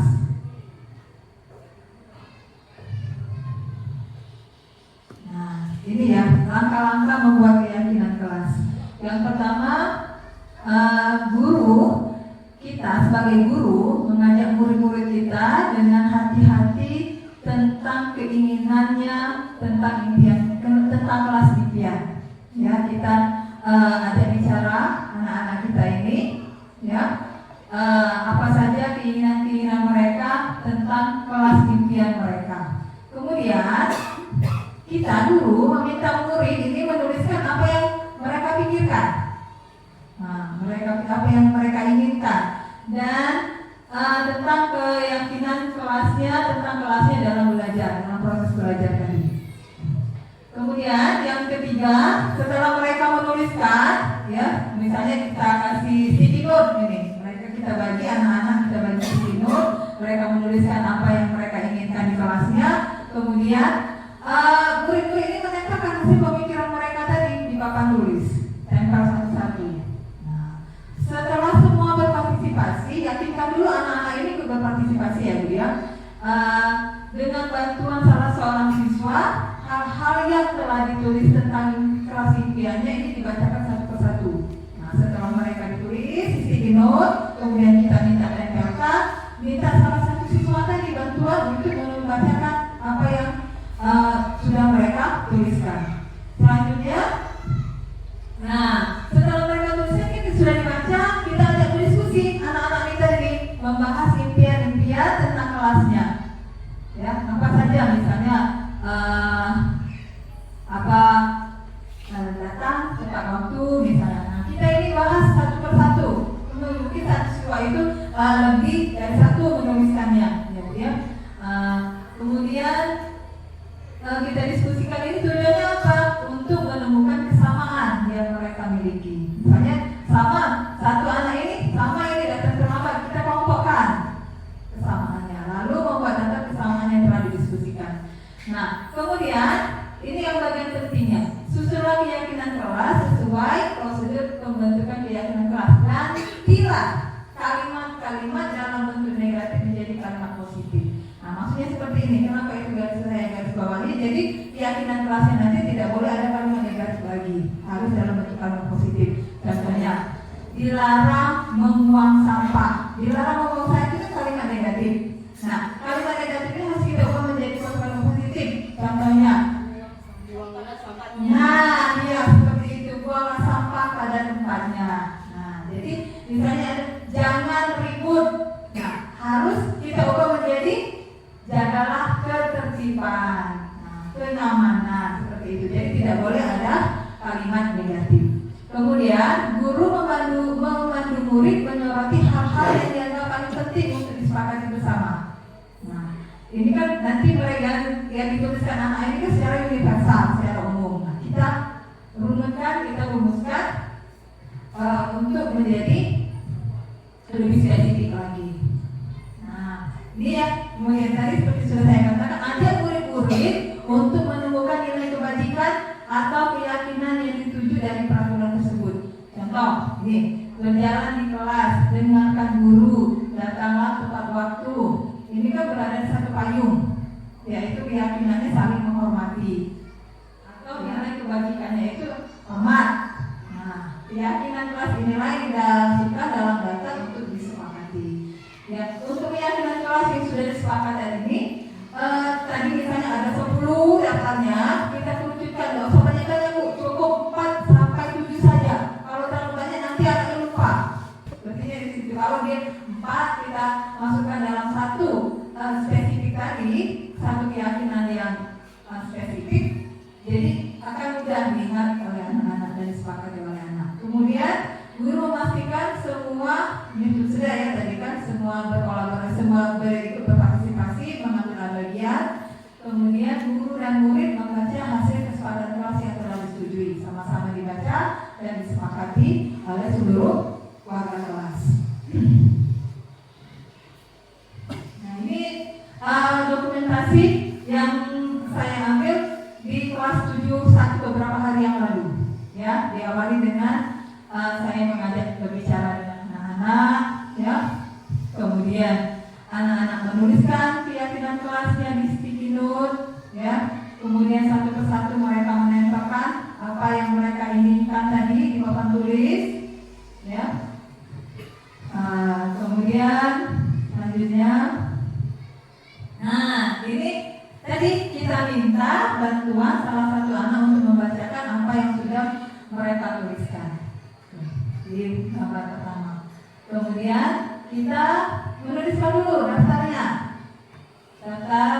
[SPEAKER 2] Nah, ini ya langkah-langkah membuat keyakinan kelas. Yang pertama, guru kita sebagai guru mengajak murid-murid kita dengan hati-hati tentang keinginannya, tentang impian, tentang kelas impian. Ya, kita ajak bicara anak-anak kita ini, ya, apa saja keinginan-keinginan mereka tentang kelas impian mereka. Kemudian kita dulu meminta murid ini menuliskan apa yang mereka pikirkan, apa yang mereka inginkan, dan tentang keyakinan kelasnya, tentang kelasnya dalam belajar, dalam proses belajar tadi. Kemudian yang ketiga, setelah mereka menuliskan, ya, misalnya kita kasih sticky note ini, kita bagi anak-anak, kita bagi sticky note, mereka menuliskan apa yang mereka inginkan di kelasnya. Kemudian murid-murid ini menempelkan hasil pemikiran mereka tadi di papan tulis, tempel satu-satu. Nah, setelah semua berpartisipasi, yakinkan dulu anak-anak ini ikut berpartisipasi ya Bu ya. Dengan bantuan salah seorang siswa, hal-hal yang telah ditulis tentang kelas impiannya ini dibacakan satu persatu. Nah, setelah mereka ditulis di sticky note, kemudian kita minta tempelkan, minta salah satu siswa tadi bantuan untuk membacakan apa yang sudah mereka tuliskan. Selanjutnya, nah setelah mereka tuliskan ini sudah dibaca, kita ajak berdiskusi anak-anak kita ini membahas impian-impian tentang kelasnya. Ya, apa saja misalnya datang tepat waktu misalnya. Nah, kita ini bahas satu persatu. Mungkin satu siswa itu lebih dari satu menuliskannya, ya. Kemudian kita diskusikan ini tujuannya apa? Untuk menemukan kesamaan yang mereka miliki. Misalnya sama, satu anak ini sama ini datang terlambat, kita kelompokkan kesamaannya, lalu membuat data kesamaan yang telah didiskusikan. Nah, kemudian ini yang bagian pentingnya, susunlah keyakinan kelas sesuai prosedur pembentukan keyakinan kelas. Gantilah kalimat-kalimat dalam bentuk negatif menjadi kalimat positif. Nah, maksudnya seperti ini. Kenapa itu saya garis bawahi? Jadi keyakinan kelasnya nanti tidak boleh ada kalimat negatif lagi, harus dalam bentuk kalimat positif. Contohnya, dilarang membuang sampah. Dilarang membuang sampah itu kan kalimat negatif. Nah, kalimat negatif ini harus kita ubah menjadi kalimat positif. Contohnya, nah, iya seperti itu, buanglah sampah pada tempatnya. Nah, jadi misalnya jangan ribut. Nah, harus kita ubah menjadi jagalah ketertiban, kenyamanan, seperti itu. Jadi tidak boleh ada kalimat negatif. Kemudian guru memandu murid menyoroti hal-hal yang dianggap paling penting untuk disepakati bersama. Nah, ini kan nanti mereka yang dituliskan anak ini kan secara universal, secara umum. Nah, kita rumuskan untuk menjadi lebih spesifik lagi. Nah, ini ya, kemudian tadi seperti sudah saya katakan, ajak murid-murid untuk menemukan nilai kebajikan atau keyakinan yang dituju dari peraturan tersebut. Contoh, ini berjalan di kelas, dengarkan guru, datanglah tepat waktu. Ini kan berada di satu payung, yaitu keyakinannya saling menghormati. Atau nilai kebajikannya itu hormat. Nah, keyakinan kelas inilah yang dimasukkan dalam data untuk disepakati. Ya, untuk keyakinan kelas yang sudah disepakati ini, tadi misalnya ada 10 daftarnya, kita kerucutkan, nggak usah banyak-banyak Bu, cukup 4 sampai 7 saja. Kalau terlalu banyak nanti anaknya lupa. Berarti di situ kalau dia 4 kita masukkan dalam satu spesifik tadi, satu keyakinan yang spesifik, jadi akan mudah diingat oleh anak-anak dan disepakati oleh anak. Kemudian guru memastikan semua, itu sudah ya tadi kan, semua berkolaborasi, semua berikut berpartisipasi, mengambil bagian. Kemudian guru dan murid membaca hasil kesepakatan kelas yang telah disetujui, sama-sama dibaca dan disepakati oleh seluruh warga kelas. Nah, ini dokumentasi yang saya ambil di kelas 7-1 beberapa hari yang lalu. Ya, diawali dengan saya mengajak berbicara dengan anak-anak, ya. Kemudian anak-anak menuliskan keyakinan kelasnya di sticky note, ya. Kemudian satu persatu mereka menempelkan apa yang mereka inginkan tadi di papan tulis, ya. Kemudian selanjutnya, nah ini tadi kita minta bantuan salah satu anak untuk membacakan apa yang sudah mereka tuliskan di gambar pertama. Kemudian kita menuliskan dulu daftarnya, daftar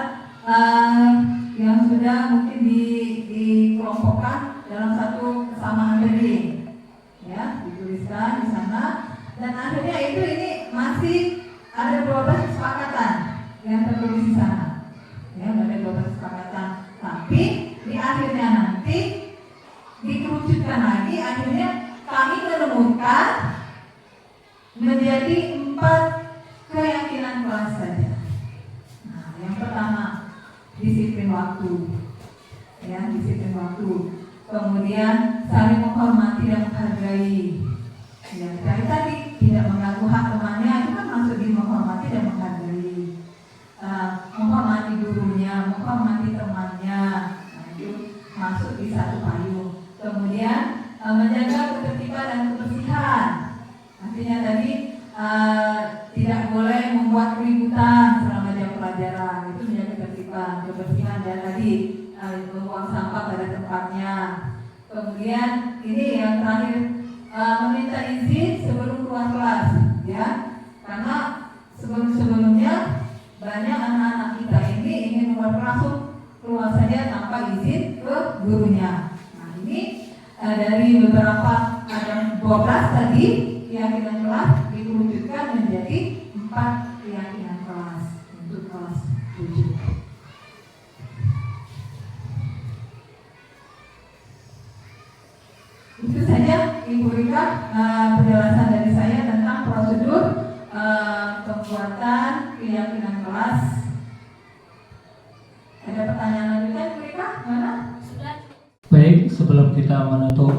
[SPEAKER 2] yang sudah mungkin dikelompokkan dalam satu kesamaan tadi, ya, dituliskan di sana. Dan akhirnya ini masih ada 12 kesepakatan yang tertulis di sana, ya, ada 12 kesepakatan. Tapi di akhirnya nanti dikerucutkan lagi, akhirnya kami menemukan menjadi 4 keyakinan kelas saja. Nah, yang pertama disiplin waktu, ya, disiplin waktu. Kemudian saling menghormati dan menghargai. Ya, dari tadi tidak mengganggu hak temannya, itu kan masuk di menghormati dan menghargai. Menghormati gurunya, menghormati temannya, nah, itu masuk di satu payung. Kemudian menjaga ketertiban dan kebersihan. Artinya tadi tidak boleh membuat keributan selama jam pelajaran, itu menjaga ketertiban, kebersihan, dan tadi membuang sampah pada tempatnya. Kemudian ini yang terakhir, meminta izin sebelum keluar kelas, ya, karena sebelumnya banyak anak-anak kita ini ingin langsung keluar saja tanpa izin ke gurunya. Nah, ini dari beberapa ada 12 tadi keyakinan kelas dikerucutkan menjadi 4 keyakinan kelas untuk kelas 7. penguatan keyakinan kelas. Ada pertanyaan lanjutan, Bu Rika? Mana?
[SPEAKER 11] Baik, sebelum kita menutup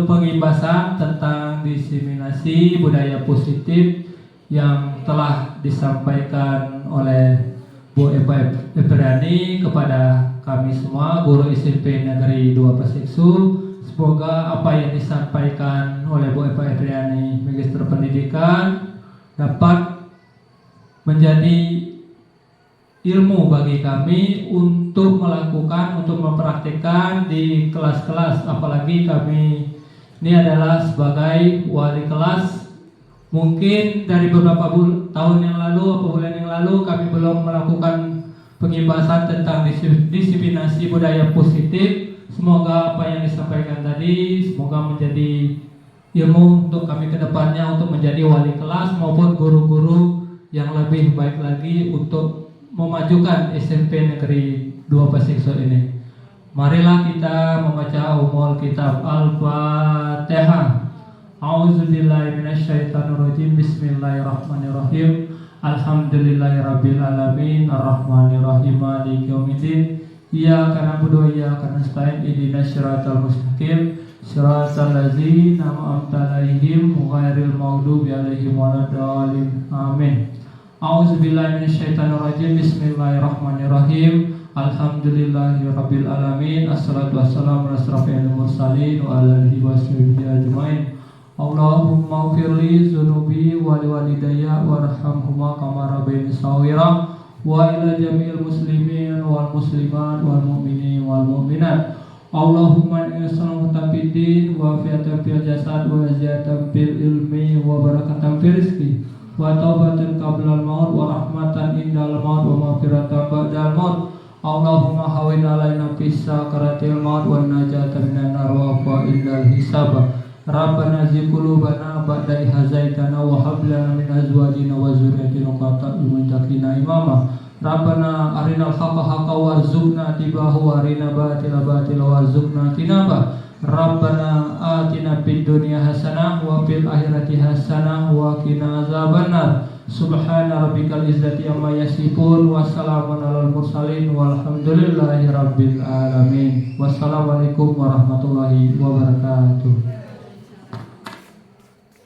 [SPEAKER 11] pembahasan tentang diseminasi budaya positif yang telah disampaikan oleh Bu Eva Epriani kepada kami semua, guru SMP Negeri 2 Persiksu. Semoga apa yang disampaikan oleh Bu Eva Epriani, Magister Pendidikan, dapat menjadi ilmu bagi kami untuk melakukan, untuk mempraktikkan di kelas-kelas. Apalagi kami ini adalah sebagai wali kelas. Mungkin dari beberapa tahun yang lalu atau bulan yang lalu kami belum melakukan pembahasan tentang disiplinasi budaya positif. Semoga apa yang disampaikan tadi semoga menjadi ilmu untuk kami ke depannya untuk menjadi wali kelas maupun guru-guru yang lebih baik lagi untuk memajukan SMP Negeri 2 Persiksu ini. Marilah kita membaca umul kitab Al-Fatihah. A'udzubillahi minasyaitonirrajim. Bismillahirrahmanirrahim. Alhamdulillahirabbil alamin arrahmanirrahim maliki yaumiddin. Iyyaka na'budu wa iyyaka nasta'in ihdinas siratal mustaqim siratal ladzina an'amta 'alaihim ghairil maghdubi 'alaihim waladdallin. Amin. A'udzubillahi minasyaitonirrajim. Bismillahirrahmanirrahim. Alhamdulillahirabbil alamin. Assalatu wassalamu ala asyrafil mursalin wa ala alihi washabihi ajmain. Allahumma ighfirli dzunubi wa liwalidayya warhamhuma kama rabbayani shaghira wa ila jami'il muslimin wal muslimat wal mu'minin wal mu'minat. Allahumma inni as'aluka taufiqan wa fi'atan fil jasad wa ziyadatan fil ilmi wa barakatan fil rizqi wa taubatan qabla al-maut wa rahmatan indal maut wa maghfiratan ba'dal maut. Allahumma hawwin alaina fis sakaratil maut wa najatan minan nar wa fa'indal hisab. Rabbana zid qulubana ba'da idh hadaytana wa hab lana min azwajina wa dhurriyyatina qurrata a'yun waj'alna imama. Rabbana arinal haqqa haqqan warzuqna ittibaa'ahu wa arina batila batila warzuqna tinaba. Rabbana atina fid dunya hasanah wa fil akhirati hasanah wa qina azabannar. Subhana rabbikal izzati amma yasifun wa salamun alal mursalin walhamdulillahi rabbil alamin. Wassalamualaikum warahmatullahi wabarakatuh.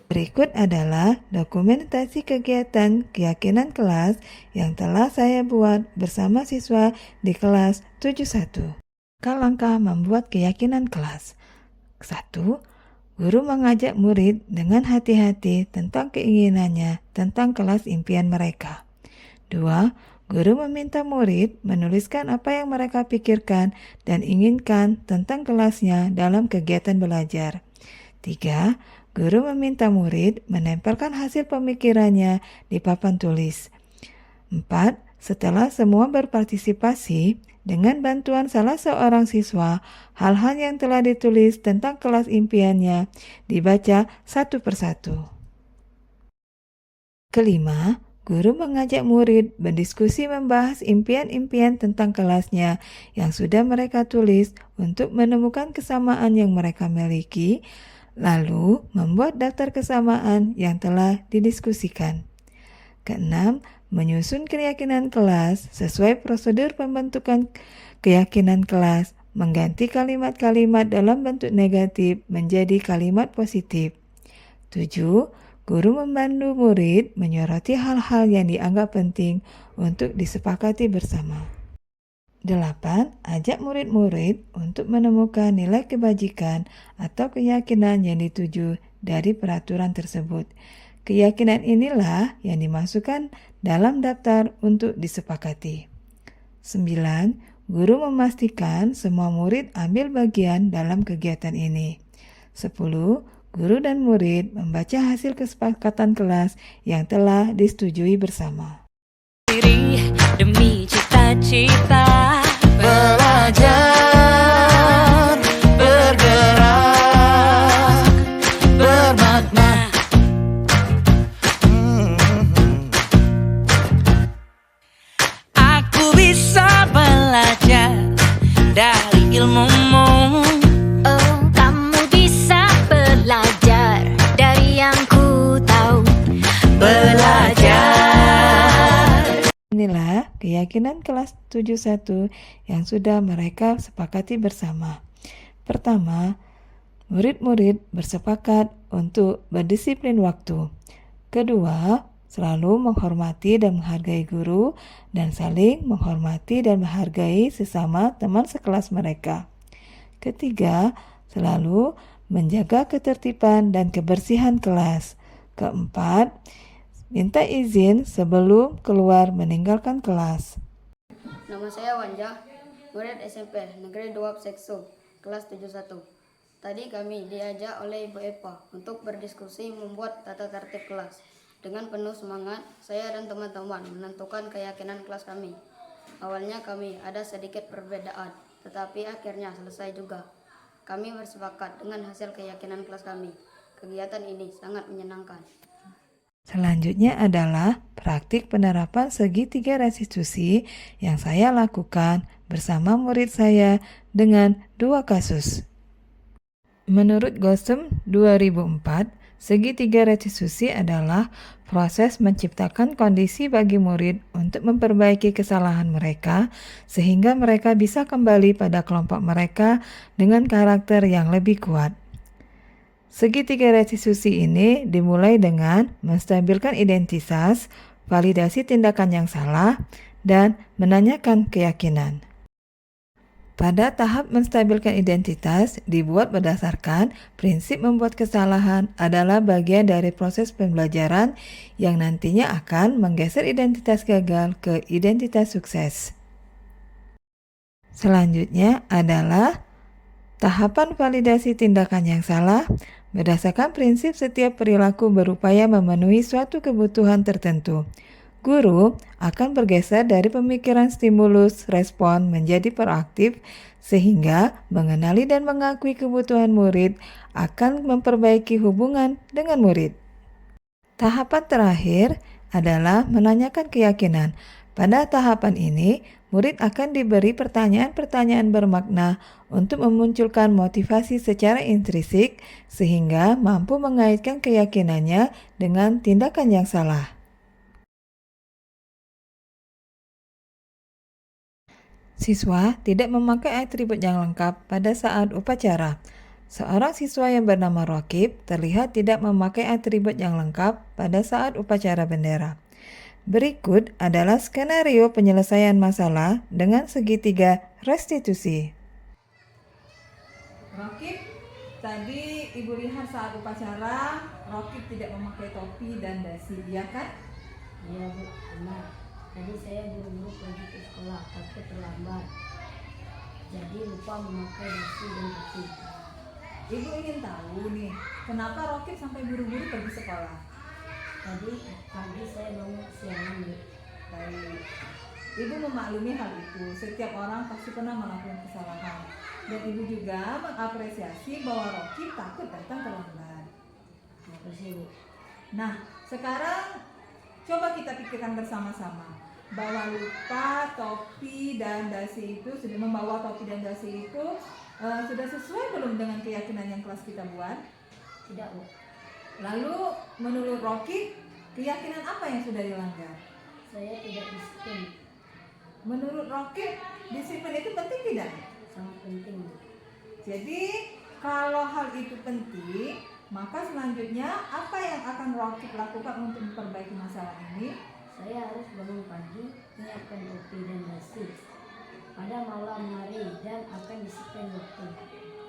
[SPEAKER 1] Berikut adalah dokumentasi kegiatan keyakinan kelas yang telah saya buat bersama siswa di kelas 71. Langkah membuat keyakinan kelas. 1. Guru mengajak murid dengan hati-hati tentang keinginannya tentang kelas impian mereka. 2. Guru meminta murid menuliskan apa yang mereka pikirkan dan inginkan tentang kelasnya dalam kegiatan belajar. 3. Guru meminta murid menempelkan hasil pemikirannya di papan tulis. 4. Setelah semua berpartisipasi, dengan bantuan salah seorang siswa, hal-hal yang telah ditulis tentang kelas impiannya dibaca satu persatu. 5. Guru mengajak murid berdiskusi membahas impian-impian tentang kelasnya yang sudah mereka tulis untuk menemukan kesamaan yang mereka miliki, lalu membuat daftar kesamaan yang telah didiskusikan. 6. Menyusun keyakinan kelas sesuai prosedur pembentukan keyakinan kelas, mengganti kalimat-kalimat dalam bentuk negatif menjadi kalimat positif. 7. Guru membantu murid menyoroti hal-hal yang dianggap penting untuk disepakati bersama. 8. Ajak murid-murid untuk menemukan nilai kebajikan atau keyakinan yang dituju dari peraturan tersebut. Keyakinan inilah yang dimasukkan dalam daftar untuk disepakati. 9. Guru memastikan semua murid ambil bagian dalam kegiatan ini. 10. Guru dan murid membaca hasil kesepakatan kelas yang telah disetujui bersama.
[SPEAKER 8] Demi cita-cita
[SPEAKER 4] Belajar, bergerak, bermakna.
[SPEAKER 8] Aku bisa belajar dari ilmumu.
[SPEAKER 9] Oh, kamu bisa belajar dari
[SPEAKER 1] inilah keyakinan kelas 71 yang sudah mereka sepakati bersama. Pertama, murid-murid bersepakat untuk berdisiplin waktu. Kedua, selalu menghormati dan menghargai guru dan saling menghormati dan menghargai sesama teman sekelas mereka. Ketiga, selalu menjaga ketertiban dan kebersihan kelas. Keempat, minta izin sebelum keluar meninggalkan kelas.
[SPEAKER 12] Nama saya Wanja, murid SMP Negeri 2 Sekso, kelas 71. Tadi kami diajak oleh Ibu Epa untuk berdiskusi membuat tata tertib kelas. Dengan penuh semangat, saya dan teman-teman menentukan keyakinan kelas kami. Awalnya kami ada sedikit perbedaan, tetapi akhirnya selesai juga. Kami bersepakat dengan hasil keyakinan kelas kami. Kegiatan ini sangat menyenangkan.
[SPEAKER 1] Selanjutnya adalah praktik penerapan segitiga restitusi yang saya lakukan bersama murid saya dengan 2 kasus. Menurut Gosem 2004, segitiga restitusi adalah proses menciptakan kondisi bagi murid untuk memperbaiki kesalahan mereka sehingga mereka bisa kembali pada kelompok mereka dengan karakter yang lebih kuat. Segitiga restitusi ini dimulai dengan menstabilkan identitas, validasi tindakan yang salah, dan menanyakan keyakinan. Pada tahap menstabilkan identitas dibuat berdasarkan prinsip membuat kesalahan adalah bagian dari proses pembelajaran yang nantinya akan menggeser identitas gagal ke identitas sukses. Selanjutnya adalah tahapan validasi tindakan yang salah. Berdasarkan prinsip setiap perilaku berupaya memenuhi suatu kebutuhan tertentu. Guru akan bergeser dari pemikiran stimulus respon menjadi proaktif sehingga mengenali dan mengakui kebutuhan murid akan memperbaiki hubungan dengan murid. Tahapan terakhir adalah menanyakan keyakinan. Pada tahapan ini, murid akan diberi pertanyaan-pertanyaan bermakna untuk memunculkan motivasi secara intrinsik sehingga mampu mengaitkan keyakinannya dengan tindakan yang salah. Siswa tidak memakai atribut yang lengkap pada saat upacara. Seorang siswa yang bernama Rokib terlihat tidak memakai atribut yang lengkap pada saat upacara bendera. Berikut adalah skenario penyelesaian masalah dengan segitiga restitusi.
[SPEAKER 2] Rokib, tadi Ibu lihat saat upacara, Rokib tidak memakai topi dan dasi, iya kan?
[SPEAKER 10] Iya Bu, benar. Tadi saya buru-buru pergi ke sekolah, tapi terlambat. Jadi lupa memakai dasi dan topi.
[SPEAKER 2] Ibu ingin tahu nih, kenapa Rokib sampai buru-buru pergi sekolah?
[SPEAKER 10] Tadi pagi saya bangun siangan Bu.
[SPEAKER 2] Baik. Ibu memaklumi hal itu, setiap orang pasti pernah melakukan kesalahan. Dan Ibu juga mengapresiasi bahwa Rokib takut datang terlambat.
[SPEAKER 10] Makasih Bu.
[SPEAKER 2] Nah, sekarang coba kita pikirkan bersama-sama bahwa lupa topi dan dasi itu sudah membawa topi dan dasi itu sudah sesuai belum dengan keyakinan yang kelas kita buat?
[SPEAKER 10] Tidak Bu.
[SPEAKER 2] Lalu menurut Rokib, keyakinan apa yang sudah dilanggar?
[SPEAKER 10] Saya tidak disiplin.
[SPEAKER 2] Menurut Rokib, disiplin itu penting tidak?
[SPEAKER 10] Sangat penting Bu.
[SPEAKER 2] Jadi kalau hal itu penting, maka selanjutnya apa yang akan Rokib lakukan untuk memperbaiki masalah ini?
[SPEAKER 10] Saya harus bangun pagi, menyiapkan topi dan dasi pada malam hari dan akan disiplin waktu.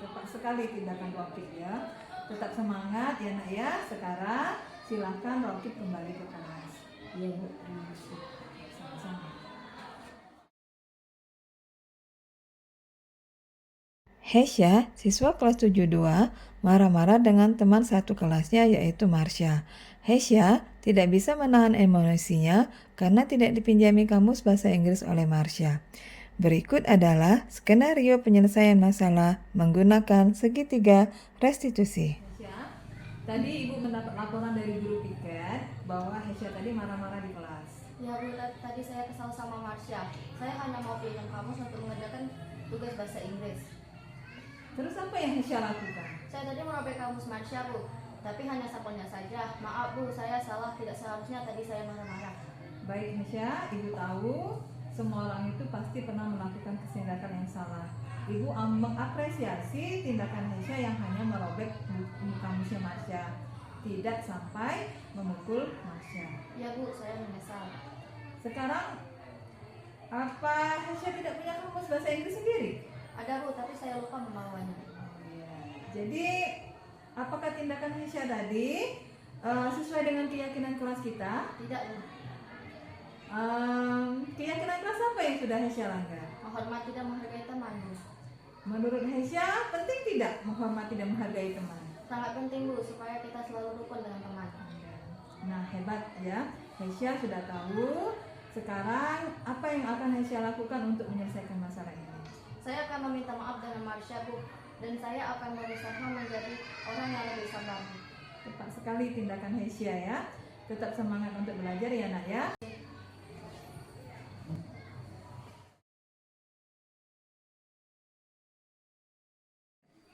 [SPEAKER 2] Tepat sekali tindakan Rokib ya. Tetap semangat ya nak ya. Sekarang silakan Rokib kembali ke kelas.
[SPEAKER 10] Iya Bu, terima kasih.
[SPEAKER 2] Sama-sama.
[SPEAKER 1] Hesya, siswa kelas 72, marah-marah dengan teman satu kelasnya yaitu Marsha. Hesya tidak bisa menahan emosinya karena tidak dipinjami kamus bahasa Inggris oleh Marsha. Berikut adalah skenario penyelesaian masalah menggunakan segitiga restitusi.
[SPEAKER 2] Hesya, tadi Ibu mendapat laporan dari guru piket bahwa Hesya tadi marah-marah di kelas.
[SPEAKER 13] Ya Bu, tadi saya kesal sama Marsha. Saya hanya mau pinjam kamus untuk mengerjakan tugas bahasa Inggris.
[SPEAKER 2] Terus apa yang Hesya lakukan?
[SPEAKER 13] Saya tadi merobek kamus Marsha Bu, tapi hanya sampelnya saja. Maaf Bu, saya salah, tidak seharusnya tadi saya marah-marah.
[SPEAKER 2] Baik Hesya, Ibu tahu semua orang itu pasti pernah melakukan tindakan yang salah. Ibu mengapresiasi tindakan Hesya yang hanya merobek muka Marsha, tidak sampai memukul Marsha.
[SPEAKER 13] Ya Bu, saya menyesal.
[SPEAKER 2] Sekarang, apa Hesya tidak punya kamus bahasa Inggris sendiri?
[SPEAKER 13] Ada Bu, tapi saya lupa membawanya.
[SPEAKER 2] Jadi, apakah tindakan Hesya tadi sesuai dengan keyakinan kelas kita?
[SPEAKER 13] Tidak Bu.
[SPEAKER 2] Keyakinan kelas apa yang sudah Hesya langgar?
[SPEAKER 13] Menghormati dan menghargai teman Bu.
[SPEAKER 2] Menurut Hesya, penting tidak menghormati dan menghargai teman?
[SPEAKER 13] Sangat penting Bu, supaya kita selalu rukun dengan teman.
[SPEAKER 2] Nah, hebat ya. Hesya sudah tahu. Sekarang, apa yang akan Hesya lakukan untuk menyelesaikan masalah ini?
[SPEAKER 13] Saya akan meminta maaf dengan Marsha Bu, dan saya akan berusaha menjadi orang yang lebih sabar.
[SPEAKER 2] Tepat sekali tindakan Hesya ya. Tetap semangat untuk belajar ya nak ya.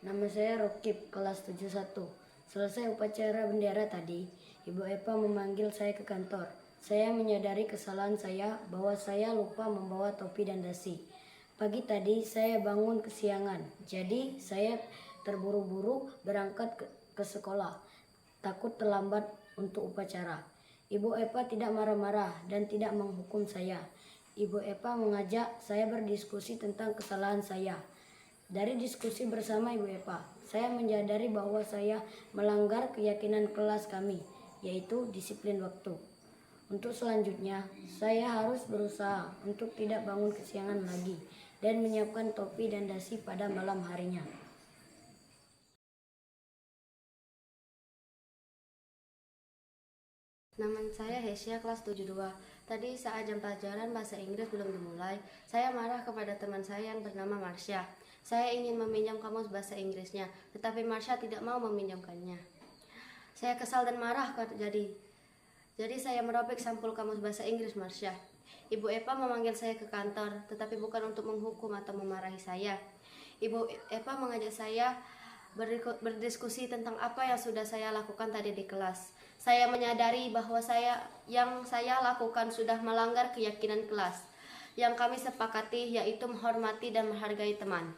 [SPEAKER 12] Nama saya Rokib, kelas 71. Selesai upacara bendera tadi, Ibu Epa memanggil saya ke kantor. Saya menyadari kesalahan saya bahwa saya lupa membawa topi dan dasi. Pagi tadi saya bangun kesiangan, jadi saya terburu-buru berangkat ke sekolah, takut terlambat untuk upacara. Ibu Epa tidak marah-marah dan tidak menghukum saya. Ibu Epa mengajak saya berdiskusi tentang kesalahan saya. Dari diskusi bersama Ibu Epa, saya menyadari bahwa saya melanggar keyakinan kelas kami, yaitu disiplin waktu. Untuk selanjutnya, saya harus berusaha untuk tidak bangun kesiangan lagi dan menyiapkan topi dan dasi pada malam harinya.
[SPEAKER 10] Nama saya Hesya, kelas 72. Tadi saat jam pelajaran bahasa Inggris belum dimulai, saya marah kepada teman saya yang bernama Marsha. Saya ingin meminjam kamus bahasa Inggrisnya, tetapi Marsha tidak mau meminjamkannya. Saya kesal dan marah jadi saya merobek sampul kamus bahasa Inggris Marsha. Ibu Epa memanggil saya ke kantor, tetapi bukan untuk menghukum atau memarahi saya. Ibu Epa mengajak saya berdiskusi tentang apa yang sudah saya lakukan tadi di kelas. Saya menyadari bahwa yang saya lakukan sudah melanggar keyakinan kelas yang kami sepakati, yaitu menghormati dan menghargai teman.